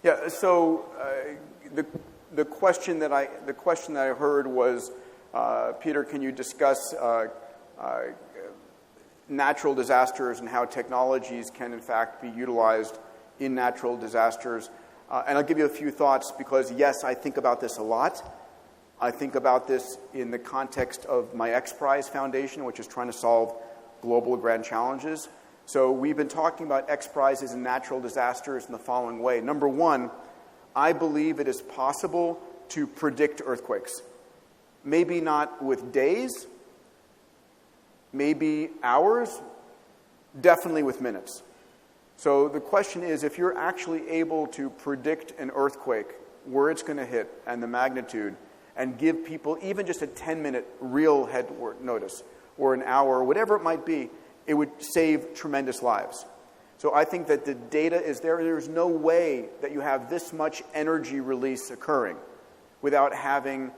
B: Yeah. So the question that I heard was, Peter, can you discuss natural disasters and how technologies can in fact be utilized in natural disasters? And I'll give you a few thoughts because, yes, I think about this a lot. I think about this in the context of my Xprize Foundation, which is trying to solve global grand challenges. So we've been talking about Xprizes and natural disasters in the following way. Number one, I believe it is possible to predict earthquakes. Maybe not with days, maybe hours, definitely with minutes. So the question is, if you're actually able to predict an earthquake, where it's going to hit and the magnitude, and give people even just a 10-minute real head notice, or an hour, or whatever it might be, it would save tremendous lives. So I think that the data is there. There's no way that you have this much energy release occurring without having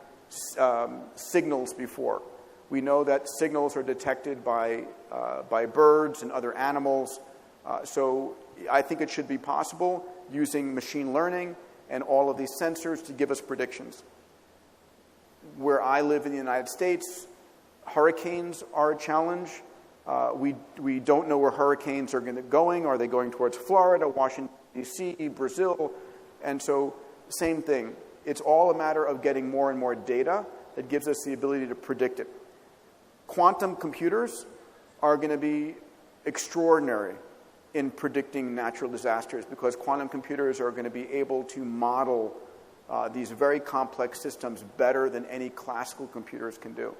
B: signals before. We know that signals are detected by birds and other animals. So I think it should be possible using machine learning and all of these sensors to give us predictions. Where I live in the United States, hurricanes are a challenge. We don't know where hurricanes are going. Are they going towards Florida, Washington, D.C., Brazil? And so, same thing. It's all a matter of getting more and more data that gives us the ability to predict it. Quantum computers are going to be extraordinary in predicting natural disasters because quantum computers are going to be able to model these very complex systems better than any classical computers can do.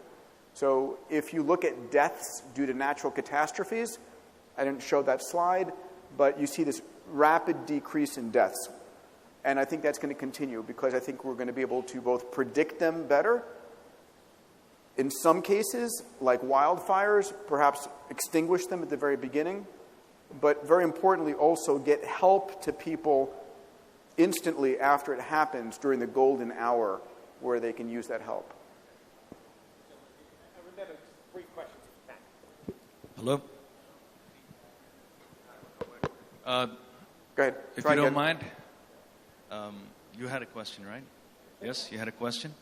B: So if you look at deaths due to natural catastrophes, I didn't show that slide, but you see this rapid decrease in deaths. And I think that's going to continue because I think we're going to be able to both predict them better, in some cases, like wildfires, perhaps extinguish them at the very beginning, but very importantly also get help to people instantly after it happens during the golden hour where they can use that help.
F: Hello?
B: Go ahead.
F: If
B: Try
F: you don't
B: again.
F: mind, you had a question, right? Yes, you had a question?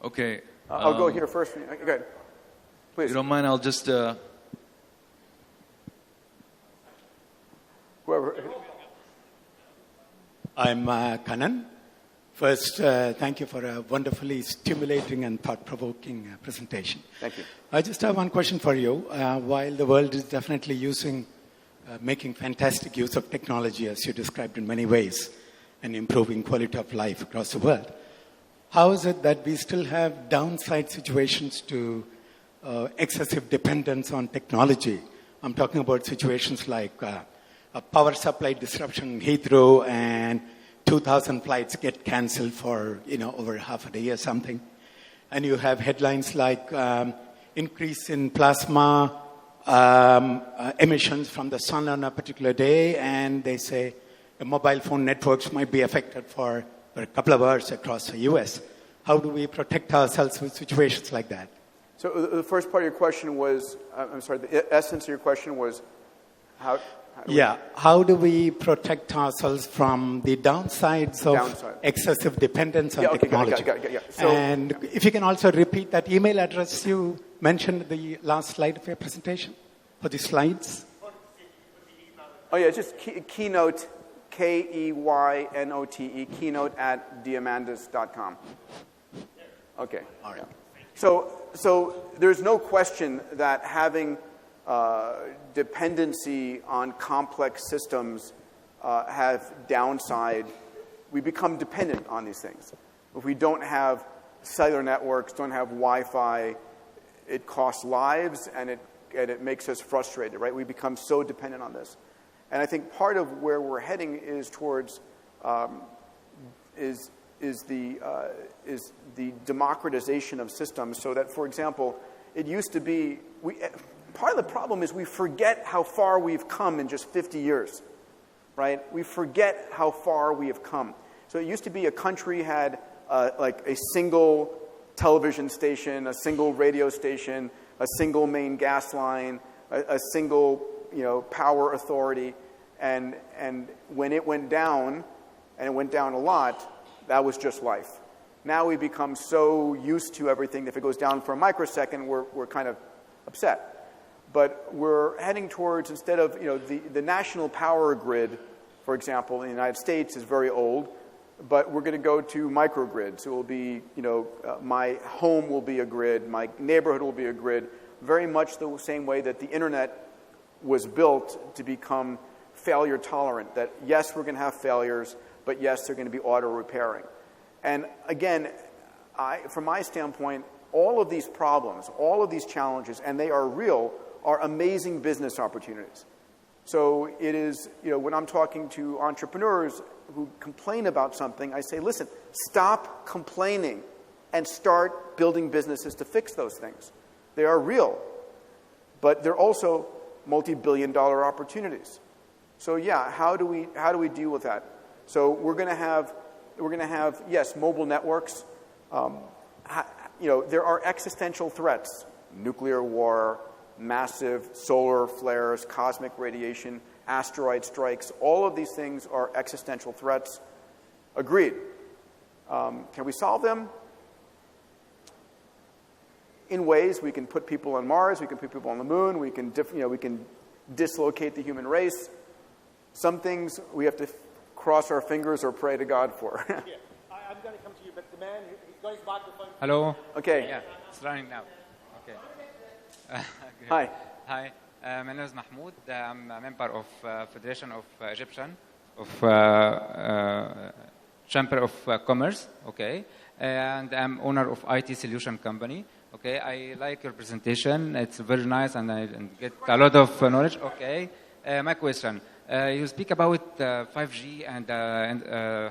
F: Okay.
B: I'll go here first. Go ahead.
F: If
B: Please.
F: you don't mind, I'll just...
B: Whoever.
G: I'm Kanan. First, thank you for a wonderfully stimulating and thought-provoking presentation.
B: Thank you.
G: I just have one question for you. While the world is definitely making fantastic use of technology, as you described in many ways, and improving quality of life across the world, how is it that we still have downside situations to excessive dependence on technology? I'm talking about situations like a power supply disruption in Heathrow and 2,000 flights get cancelled for, over half a day or something. And you have headlines like increase in plasma emissions from the sun on a particular day, and they say the mobile phone networks might be affected for a couple of hours across the U.S. How do we protect ourselves with situations like that?
B: So the first part of your question was, I'm sorry, the essence of your question was how
G: how do we protect ourselves from the downsides of excessive dependence on technology?
B: So,
G: and if you can also repeat that email address you mentioned in the last slide of your presentation for the slides.
B: Oh yeah, it's just keynote, Keynote, keynote at Diamandis.com. Okay.
G: All right.
B: So there's no question that having dependency on complex systems have downside. We become dependent on these things. If we don't have cellular networks, don't have Wi-Fi, it costs lives and it makes us frustrated, right? We become so dependent on this. And I think part of where we're heading is towards is the democratization of systems, so that, for example, it used to be part of the problem is we forget how far we've come in just 50 years, right? We forget how far we have come. So it used to be a country had like a single television station, a single radio station, a single main gas line, a single power authority, and when it went down, and it went down a lot, that was just life. Now we become so used to everything that if it goes down for a microsecond, we're kind of upset. But we're heading towards, instead of, the national power grid, for example, in the United States is very old, but we're going to go to microgrids. It will be, my home will be a grid, my neighborhood will be a grid, very much the same way that the internet was built to become failure tolerant, that yes, we're going to have failures, but yes, they're going to be auto-repairing. And again, from my standpoint, all of these problems, all of these challenges, and they are real, are amazing business opportunities. So it is, when I'm talking to entrepreneurs who complain about something, I say, listen, stop complaining and start building businesses to fix those things. They are real, but they're also multi-billion-dollar opportunities. So yeah, how do we deal with that? So we're going to have yes, mobile networks. There are existential threats: nuclear war, massive solar flares, cosmic radiation. asteroid strikes. All of these things are existential threats. Agreed. Can we solve them? In ways, we can put people on Mars, we can put people on the moon, we can dislocate the human race. Some things we have to cross our fingers or pray to God for.
A: Yeah. I'm going to come to you, but the man who's got his microphone.
H: Hello.
B: Okay.
H: Yeah, it's running now. Okay.
B: Hi.
H: Hi. My name is Mahmoud. I'm a member of Federation of Egyptian of Chamber of Commerce. Okay, and I'm owner of IT solution company. Okay, I like your presentation. It's very nice, and I get a lot of knowledge. Okay, my question: you speak about 5G and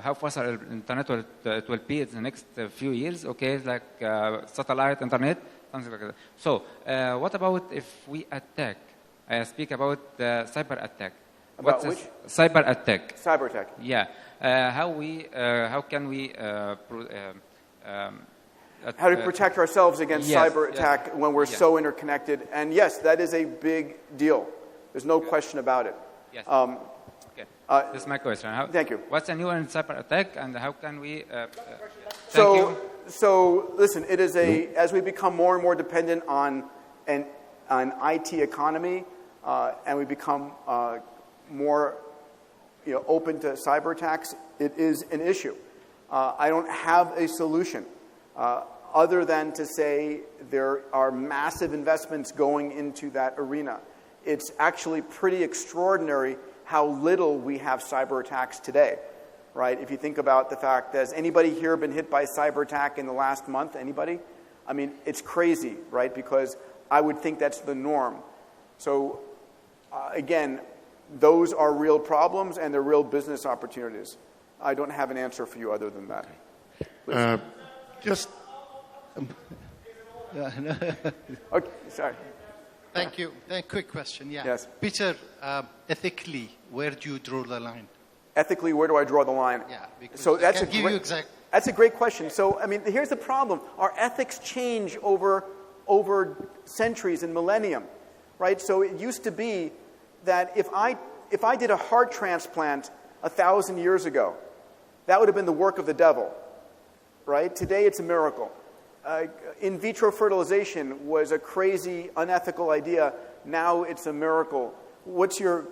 H: how fast our internet will be in the next few years. Okay, like satellite internet, something like that. So, what about if we attack? I speak about cyber attack.
B: About which?
H: Cyber attack.
B: Cyber attack.
H: Yeah. How can we
B: how to protect ourselves against cyber attack when we're
H: Yes.
B: so interconnected? And yes, that is a big deal. There's no question about it.
H: Yes. Okay. This is my question.
B: Thank you.
H: What's the new in cyber attack, and how can we?
B: So listen, it is as we become more and more dependent on an IT economy, and we become more open to cyber attacks, it is an issue. I don't have a solution other than to say there are massive investments going into that arena. It's actually pretty extraordinary how little we have cyber attacks today, right? If you think about the fact that has anybody here been hit by a cyber attack in the last month? Anybody? I mean, it's crazy, right? Because I would think that's the norm. So, again, those are real problems and they're real business opportunities. I don't have an answer for you other than that. Okay, sorry.
I: Thank you. Quick question, yeah.
B: Yes.
I: Peter, ethically, where do you draw the line?
B: Ethically, where do I draw the line?
I: Yeah, because
B: so that's
I: I can give you exact.
B: That's a great question. So, I mean, here's the problem. Our ethics change over centuries and millennium, right? So it used to be that if I did a heart transplant 1,000 years ago, that would have been the work of the devil, right? Today it's a miracle. In vitro fertilization was a crazy, unethical idea. Now it's a miracle. What's your...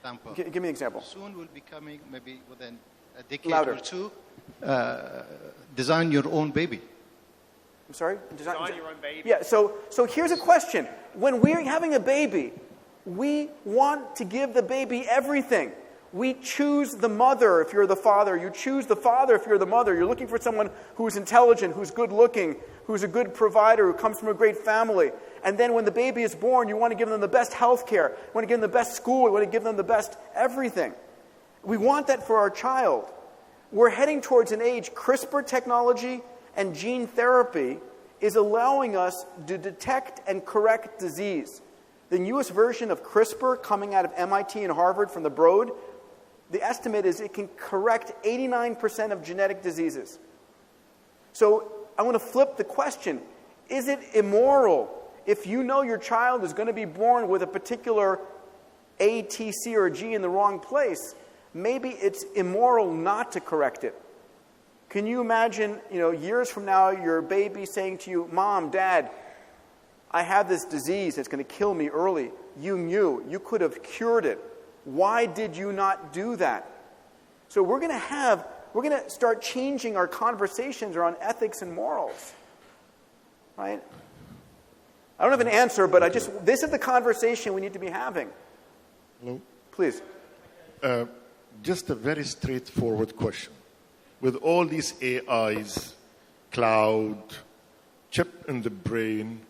I: Example.
B: Give me an example.
I: Soon we'll be coming, maybe within a decade
B: Louder.
I: or two, design your own baby.
B: I'm sorry?
A: Design your own baby.
B: Yeah, so here's a question. When we're having a baby, we want to give the baby everything. We choose the mother if you're the father. You choose the father if you're the mother. You're looking for someone who's intelligent, who's good looking, who's a good provider, who comes from a great family. And then when the baby is born, you want to give them the best health care. You want to give them the best school. You want to give them the best everything. We want that for our child. We're heading towards an age, CRISPR technology and gene therapy is allowing us to detect and correct disease. The newest version of CRISPR coming out of MIT and Harvard from the Broad, the estimate is it can correct 89% of genetic diseases. So I want to flip the question. Is it immoral if you know your child is going to be born with a particular A, T, C, or G in the wrong place? Maybe it's immoral not to correct it. Can you imagine, years from now, your baby saying to you, Mom, Dad, I have this disease that's going to kill me early. You knew. You could have cured it. Why did you not do that? So we're going to start changing our conversations around ethics and morals. Right? I don't have an answer, but this is the conversation we need to be having.
J: Hello?
B: Please.
J: Just a very straightforward question. With all these AIs, cloud, chip in the brain,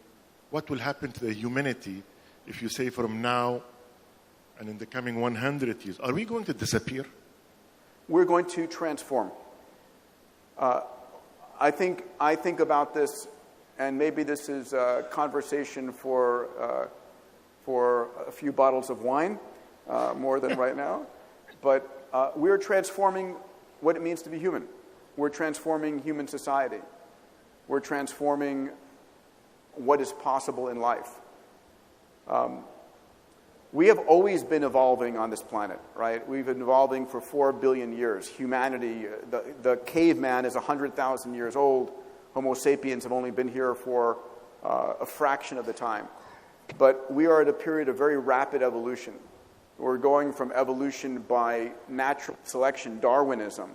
J: what will happen to the humanity if you say from now and in the coming 100 years? Are we going to disappear?
B: We're going to transform. I think about this, and maybe this is a conversation for a few bottles of wine, more than right now. But we're transforming what it means to be human. We're transforming human society. We're transforming what is possible in life. We have always been evolving on this planet, right? We've been evolving for 4 billion years. Humanity, the caveman is 100,000 years old. Homo sapiens have only been here for a fraction of the time. But we are at a period of very rapid evolution. We're going from evolution by natural selection, Darwinism,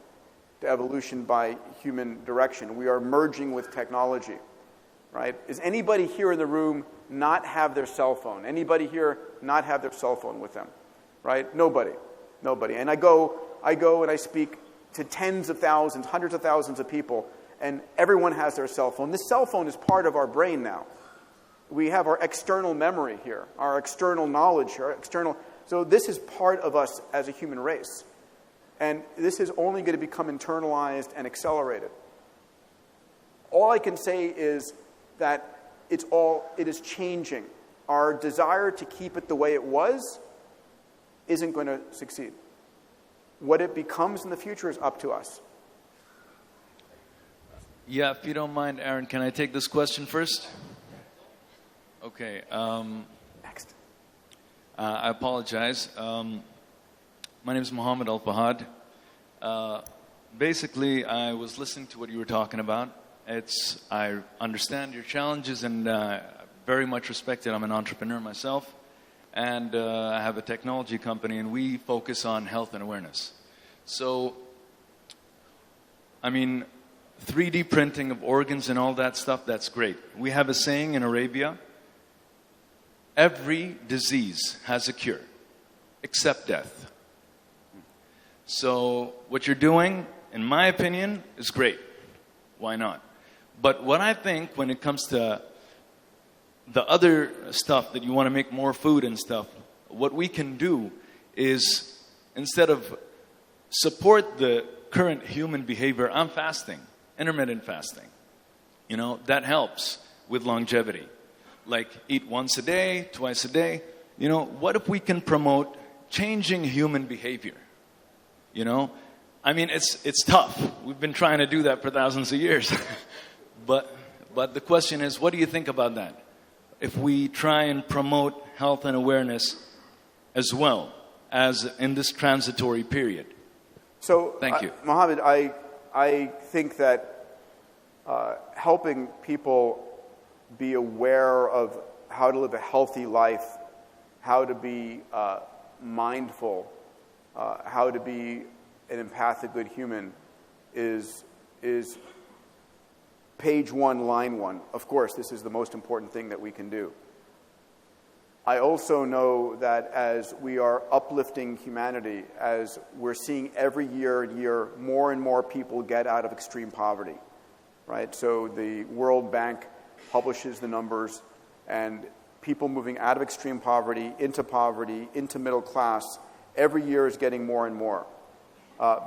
B: to evolution by human direction. We are merging with technology, right? Is anybody here in the room not have their cell phone? Anybody here not have their cell phone with them, right? Nobody. And I go and I speak to tens of thousands, hundreds of thousands of people, and everyone has their cell phone. This cell phone is part of our brain now. We have our external memory here, our external knowledge, so this is part of us as a human race. And this is only going to become internalized and accelerated. All I can say is that it is changing. Our desire to keep it the way it was isn't going to succeed. What it becomes in the future is up to us.
F: Yeah, if you don't mind, Aaron, can I take this question first? Okay.
B: Next.
F: I apologize. My name is Mohammed Al-Fahad. Basically, I was listening to what you were talking about. I understand your challenges and very much respect it. I'm an entrepreneur myself, and I have a technology company, and we focus on health and awareness. So, 3D printing of organs and all that stuff, that's great. We have a saying in Arabia, every disease has a cure, except death. So what you're doing, in my opinion, is great. Why not? But what I think when it comes to the other stuff that you want to make more food and stuff, what we can do is, instead of support the current human behavior, I'm fasting, intermittent fasting. That helps with longevity. Like eat once a day, twice a day. What if we can promote changing human behavior? It's tough. We've been trying to do that for thousands of years. But the question is, what do you think about that? If we try and promote health and awareness as well as in this transitory period.
B: So,
F: thank you.
B: Mohammed, I think that helping people be aware of how to live a healthy life, how to be mindful, how to be an empathic, good human is page 1, line 1. Of course, this is the most important thing that we can do. I also know that as we are uplifting humanity, as we're seeing every year more and more people get out of extreme poverty, right? So the World Bank publishes the numbers, and people moving out of extreme poverty, into middle class, every year is getting more and more.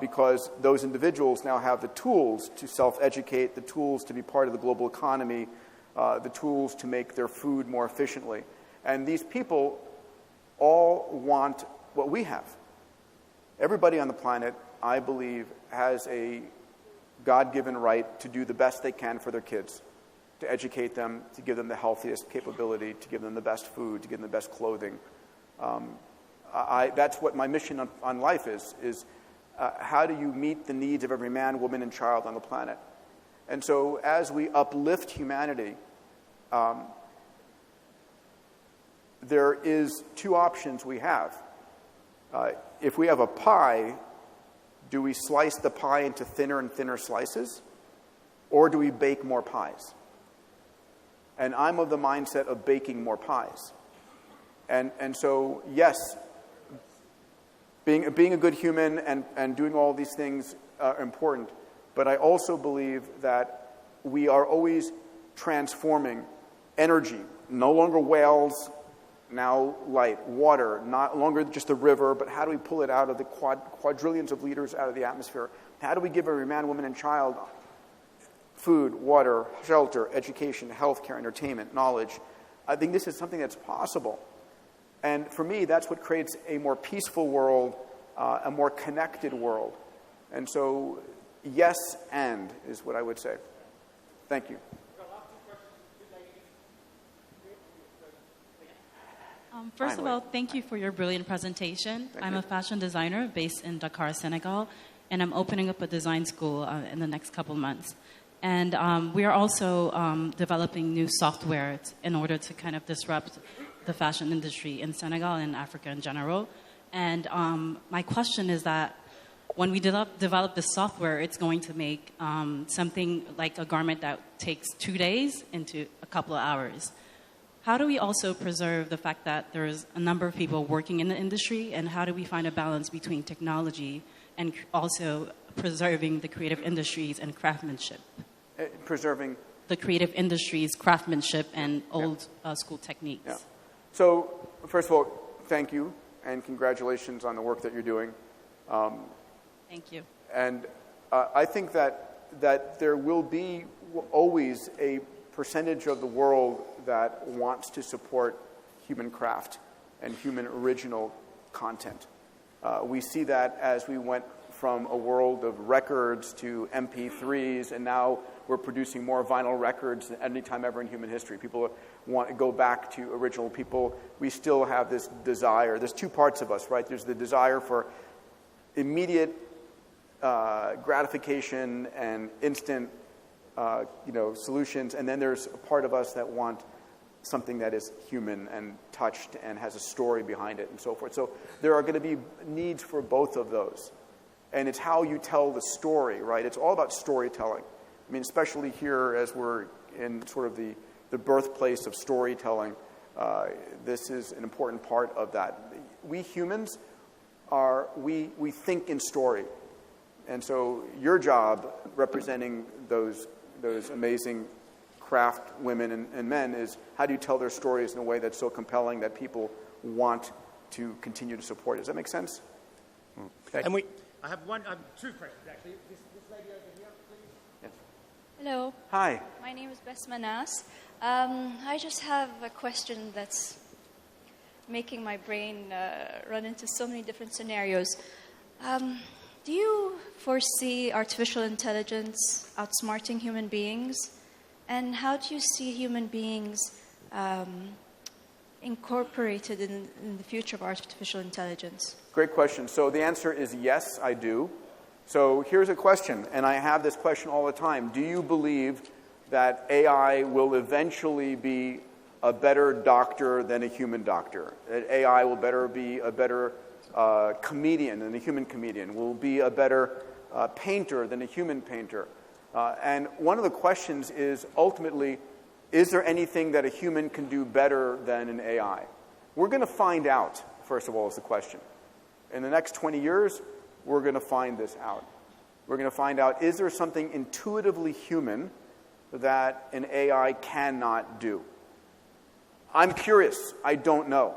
B: Because those individuals now have the tools to self-educate, the tools to be part of the global economy, the tools to make their food more efficiently. And these people all want what we have. Everybody on the planet, I believe, has a God-given right to do the best they can for their kids, to educate them, to give them the healthiest capability, to give them the best food, to give them the best clothing. That's what my mission on life is how do you meet the needs of every man, woman, and child on the planet? And so as we uplift humanity, there is two options we have. If we have a pie, do we slice the pie into thinner and thinner slices? Or do we bake more pies? And I'm of the mindset of baking more pies. And so, yes, being a good human and doing all these things are important. But I also believe that we are always transforming energy. No longer whales, now light. Water, not longer just the river, but how do we pull it out of the quadrillions of liters out of the atmosphere? How do we give every man, woman, and child food, water, shelter, education, healthcare, entertainment, knowledge? I think this is something that's possible. And for me, that's what creates a more peaceful world, a more connected world. And so, yes, and is what I would say. Thank you.
K: First of all, thank you for your brilliant presentation. I'm a fashion designer based in Dakar, Senegal, and I'm opening up a design school in the next couple months. And we are also developing new software in order to kind of disrupt the fashion industry in Senegal and Africa in general. And my question is that when we develop this software, it's going to make something like a garment that takes 2 days into a couple of hours. How do we also preserve the fact that there's a number of people working in the industry, and how do we find a balance between technology and also preserving the creative industries and craftsmanship?
B: Preserving?
K: The creative industries, craftsmanship, and old school techniques.
B: Yeah. So, first of all, thank you, and congratulations on the work that you're doing.
K: Thank you.
B: And I think that there will be always a percentage of the world that wants to support human craft and human original content. We see that as we went from a world of records to MP3s, and now we're producing more vinyl records than any time ever in human history. People want to go back to original people. We still have this desire. There's two parts of us, right? There's the desire for immediate gratification and instant solutions, and then there's a part of us that want something that is human and touched and has a story behind it and so forth. So there are going to be needs for both of those. And it's how you tell the story, right? It's all about storytelling. I mean, especially here as we're in sort of the birthplace of storytelling, this is an important part of that. We humans we think in story. And so your job, representing those amazing craft women and men, is how do you tell their stories in a way that's so compelling that people want to continue to support it? Does that make sense?
A: And I have two questions, actually. This lady over here, please.
B: Yes.
L: Hello.
B: Hi.
L: My name is Bess Manas. I just have a question that's making my brain run into so many different scenarios. Do you foresee artificial intelligence outsmarting human beings? And how do you see human beings incorporated in the future of artificial intelligence?
B: Great question. So the answer is yes, I do. So here's a question, and I have this question all the time. Do you believe that AI will eventually be a better doctor than a human doctor? That AI will be a better comedian than a human comedian? Will be a better painter than a human painter? And one of the questions is, ultimately, is there anything that a human can do better than an AI? We're going to find out, first of all, is the question. In the next 20 years, we're going to find this out. We're going to find out, is there something intuitively human that an AI cannot do? I'm curious. I don't know.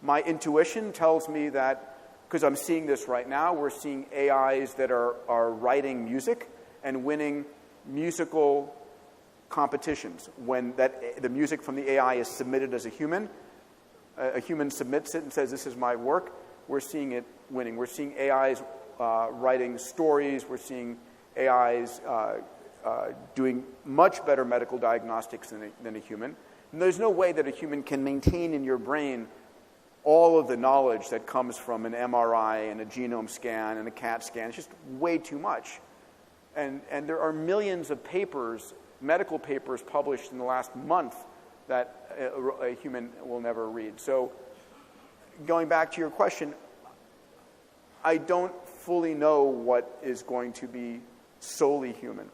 B: My intuition tells me that, because I'm seeing this right now, we're seeing AIs that are writing music and winning musical competitions. When the music from the AI is submitted as a human submits it and says, this is my work, we're seeing it winning. We're seeing AIs writing stories. We're seeing AIs doing much better medical diagnostics than a human. And there's no way that a human can maintain in your brain all of the knowledge that comes from an MRI and a genome scan and a CAT scan. It's just way too much. And there are millions of papers, medical papers, published in the last month that a human will never read. So going back to your question, I don't fully know what is going to be solely human.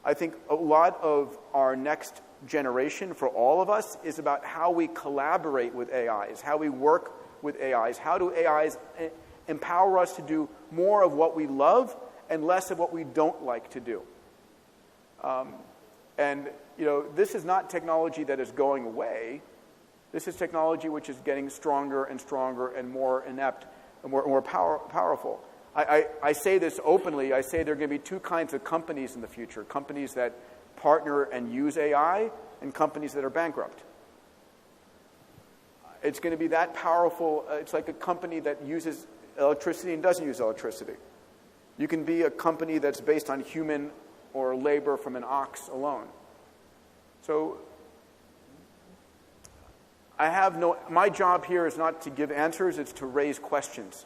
B: I think a lot of our next generation for all of us is about how we collaborate with AIs, how we work with AIs, how do AIs empower us to do more of what we love and less of what we don't like to do. And this is not technology that is going away. This is technology which is getting stronger and stronger and more inept and more powerful. I say this openly. I say there are going to be two kinds of companies in the future: companies that partner and use AI, and companies that are bankrupt. It's going to be that powerful. It's like a company that uses electricity and doesn't use electricity. You can be a company that's based on human or labor from an ox alone. So my job here is not to give answers, it's to raise questions,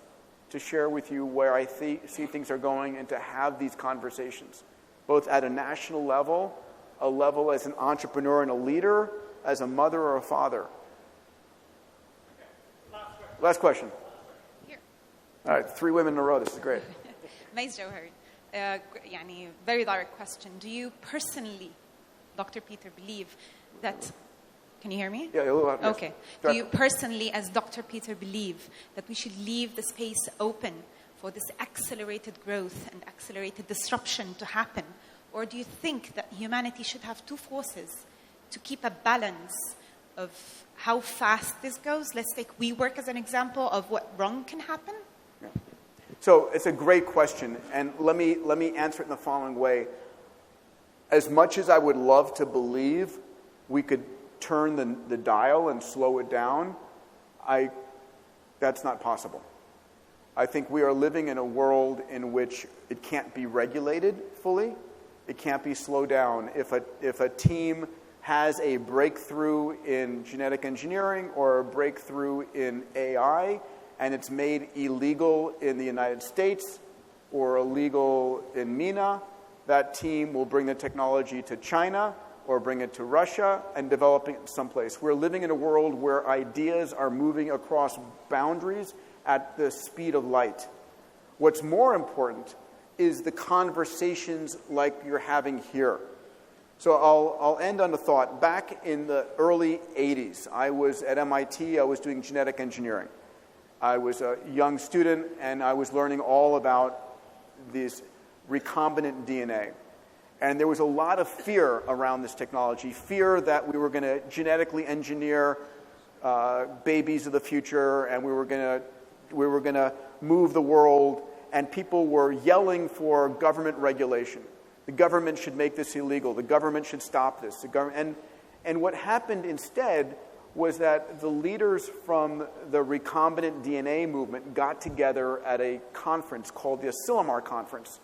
B: to share with you where I see things are going, and to have these conversations, both at a national level, a level as an entrepreneur and a leader, as a mother or a father. Last question.
M: Here.
B: All right, 3 women in a row. This is great.
M: Maze Jawhar, يعني very direct question. Do you personally, Dr. Peter, believe that... Can you hear me?
B: Yeah, a little louder.
M: Okay. Do you personally, as Dr. Peter, believe that we should leave the space open for this accelerated growth and accelerated disruption to happen? Or do you think that humanity should have 2 forces to keep a balance of how fast this goes? Let's take WeWork as an example of what wrong can happen.
B: Yeah. So it's a great question, and let me answer it in the following way. As much as I would love to believe we could turn the dial and slow it down, that's not possible. I think we are living in a world in which it can't be regulated fully. It can't be slowed down. If a team has a breakthrough in genetic engineering or a breakthrough in AI, and it's made illegal in the United States or illegal in MENA, that team will bring the technology to China or bring it to Russia and develop it someplace. We're living in a world where ideas are moving across boundaries at the speed of light. What's more important is the conversations like you're having here. So I'll end on a thought. Back in the early 80s, I was at MIT, I was doing genetic engineering. I was a young student, and I was learning all about this recombinant DNA. And there was a lot of fear around this technology, fear that we were going to genetically engineer babies of the future, and we were going to move the world, and people were yelling for government regulation. The government should make this illegal. The government should stop this. And what happened instead was that the leaders from the recombinant DNA movement got together at a conference called the Asilomar Conference.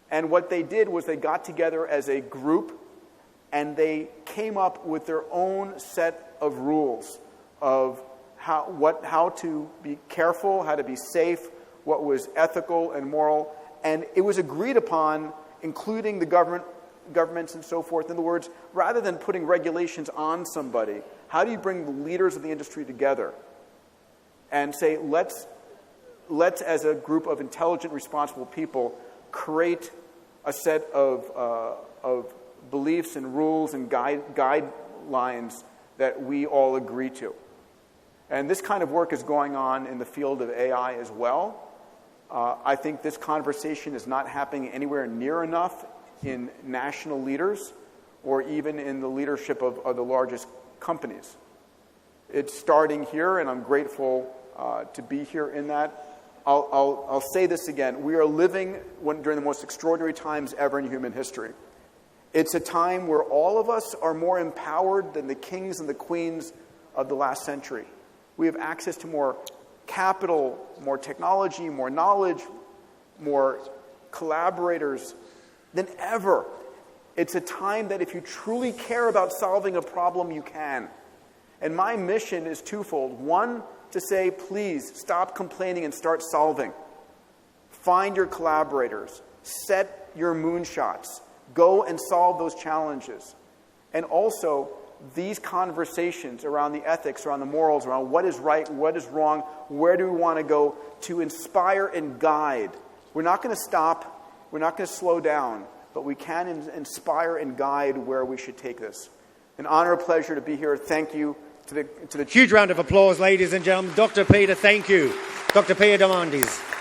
B: And what they did was they got together as a group, and they came up with their own set of rules of how to be careful, how to be safe, what was ethical and moral. And it was agreed upon, including the governments and so forth. In other words, rather than putting regulations on somebody, how do you bring the leaders of the industry together and say, let's as a group of intelligent, responsible people, create a set of beliefs and rules and guidelines that we all agree to. And this kind of work is going on in the field of AI as well. I think this conversation is not happening anywhere near enough in national leaders or even in the leadership of the largest companies. It's starting here, and I'm grateful to be here in that. I'll say this again. We are living during the most extraordinary times ever in human history. It's a time where all of us are more empowered than the kings and the queens of the last century. We have access to more capital, more technology, more knowledge, more collaborators than ever. It's a time that if you truly care about solving a problem, you can. And my mission is twofold. One, to say, please, stop complaining and start solving. Find your collaborators. Set your moonshots. Go and solve those challenges. And also, these conversations around the ethics, around the morals, around what is right, what is wrong, where do we want to go, to inspire and guide. We're not going to stop. We're not going to slow down. But we can inspire and guide where we should take this. An honor, a pleasure to be here. Thank you. To the
A: huge round of applause, ladies and gentlemen. Dr. Peter, thank you. Dr. Peter Diamandis.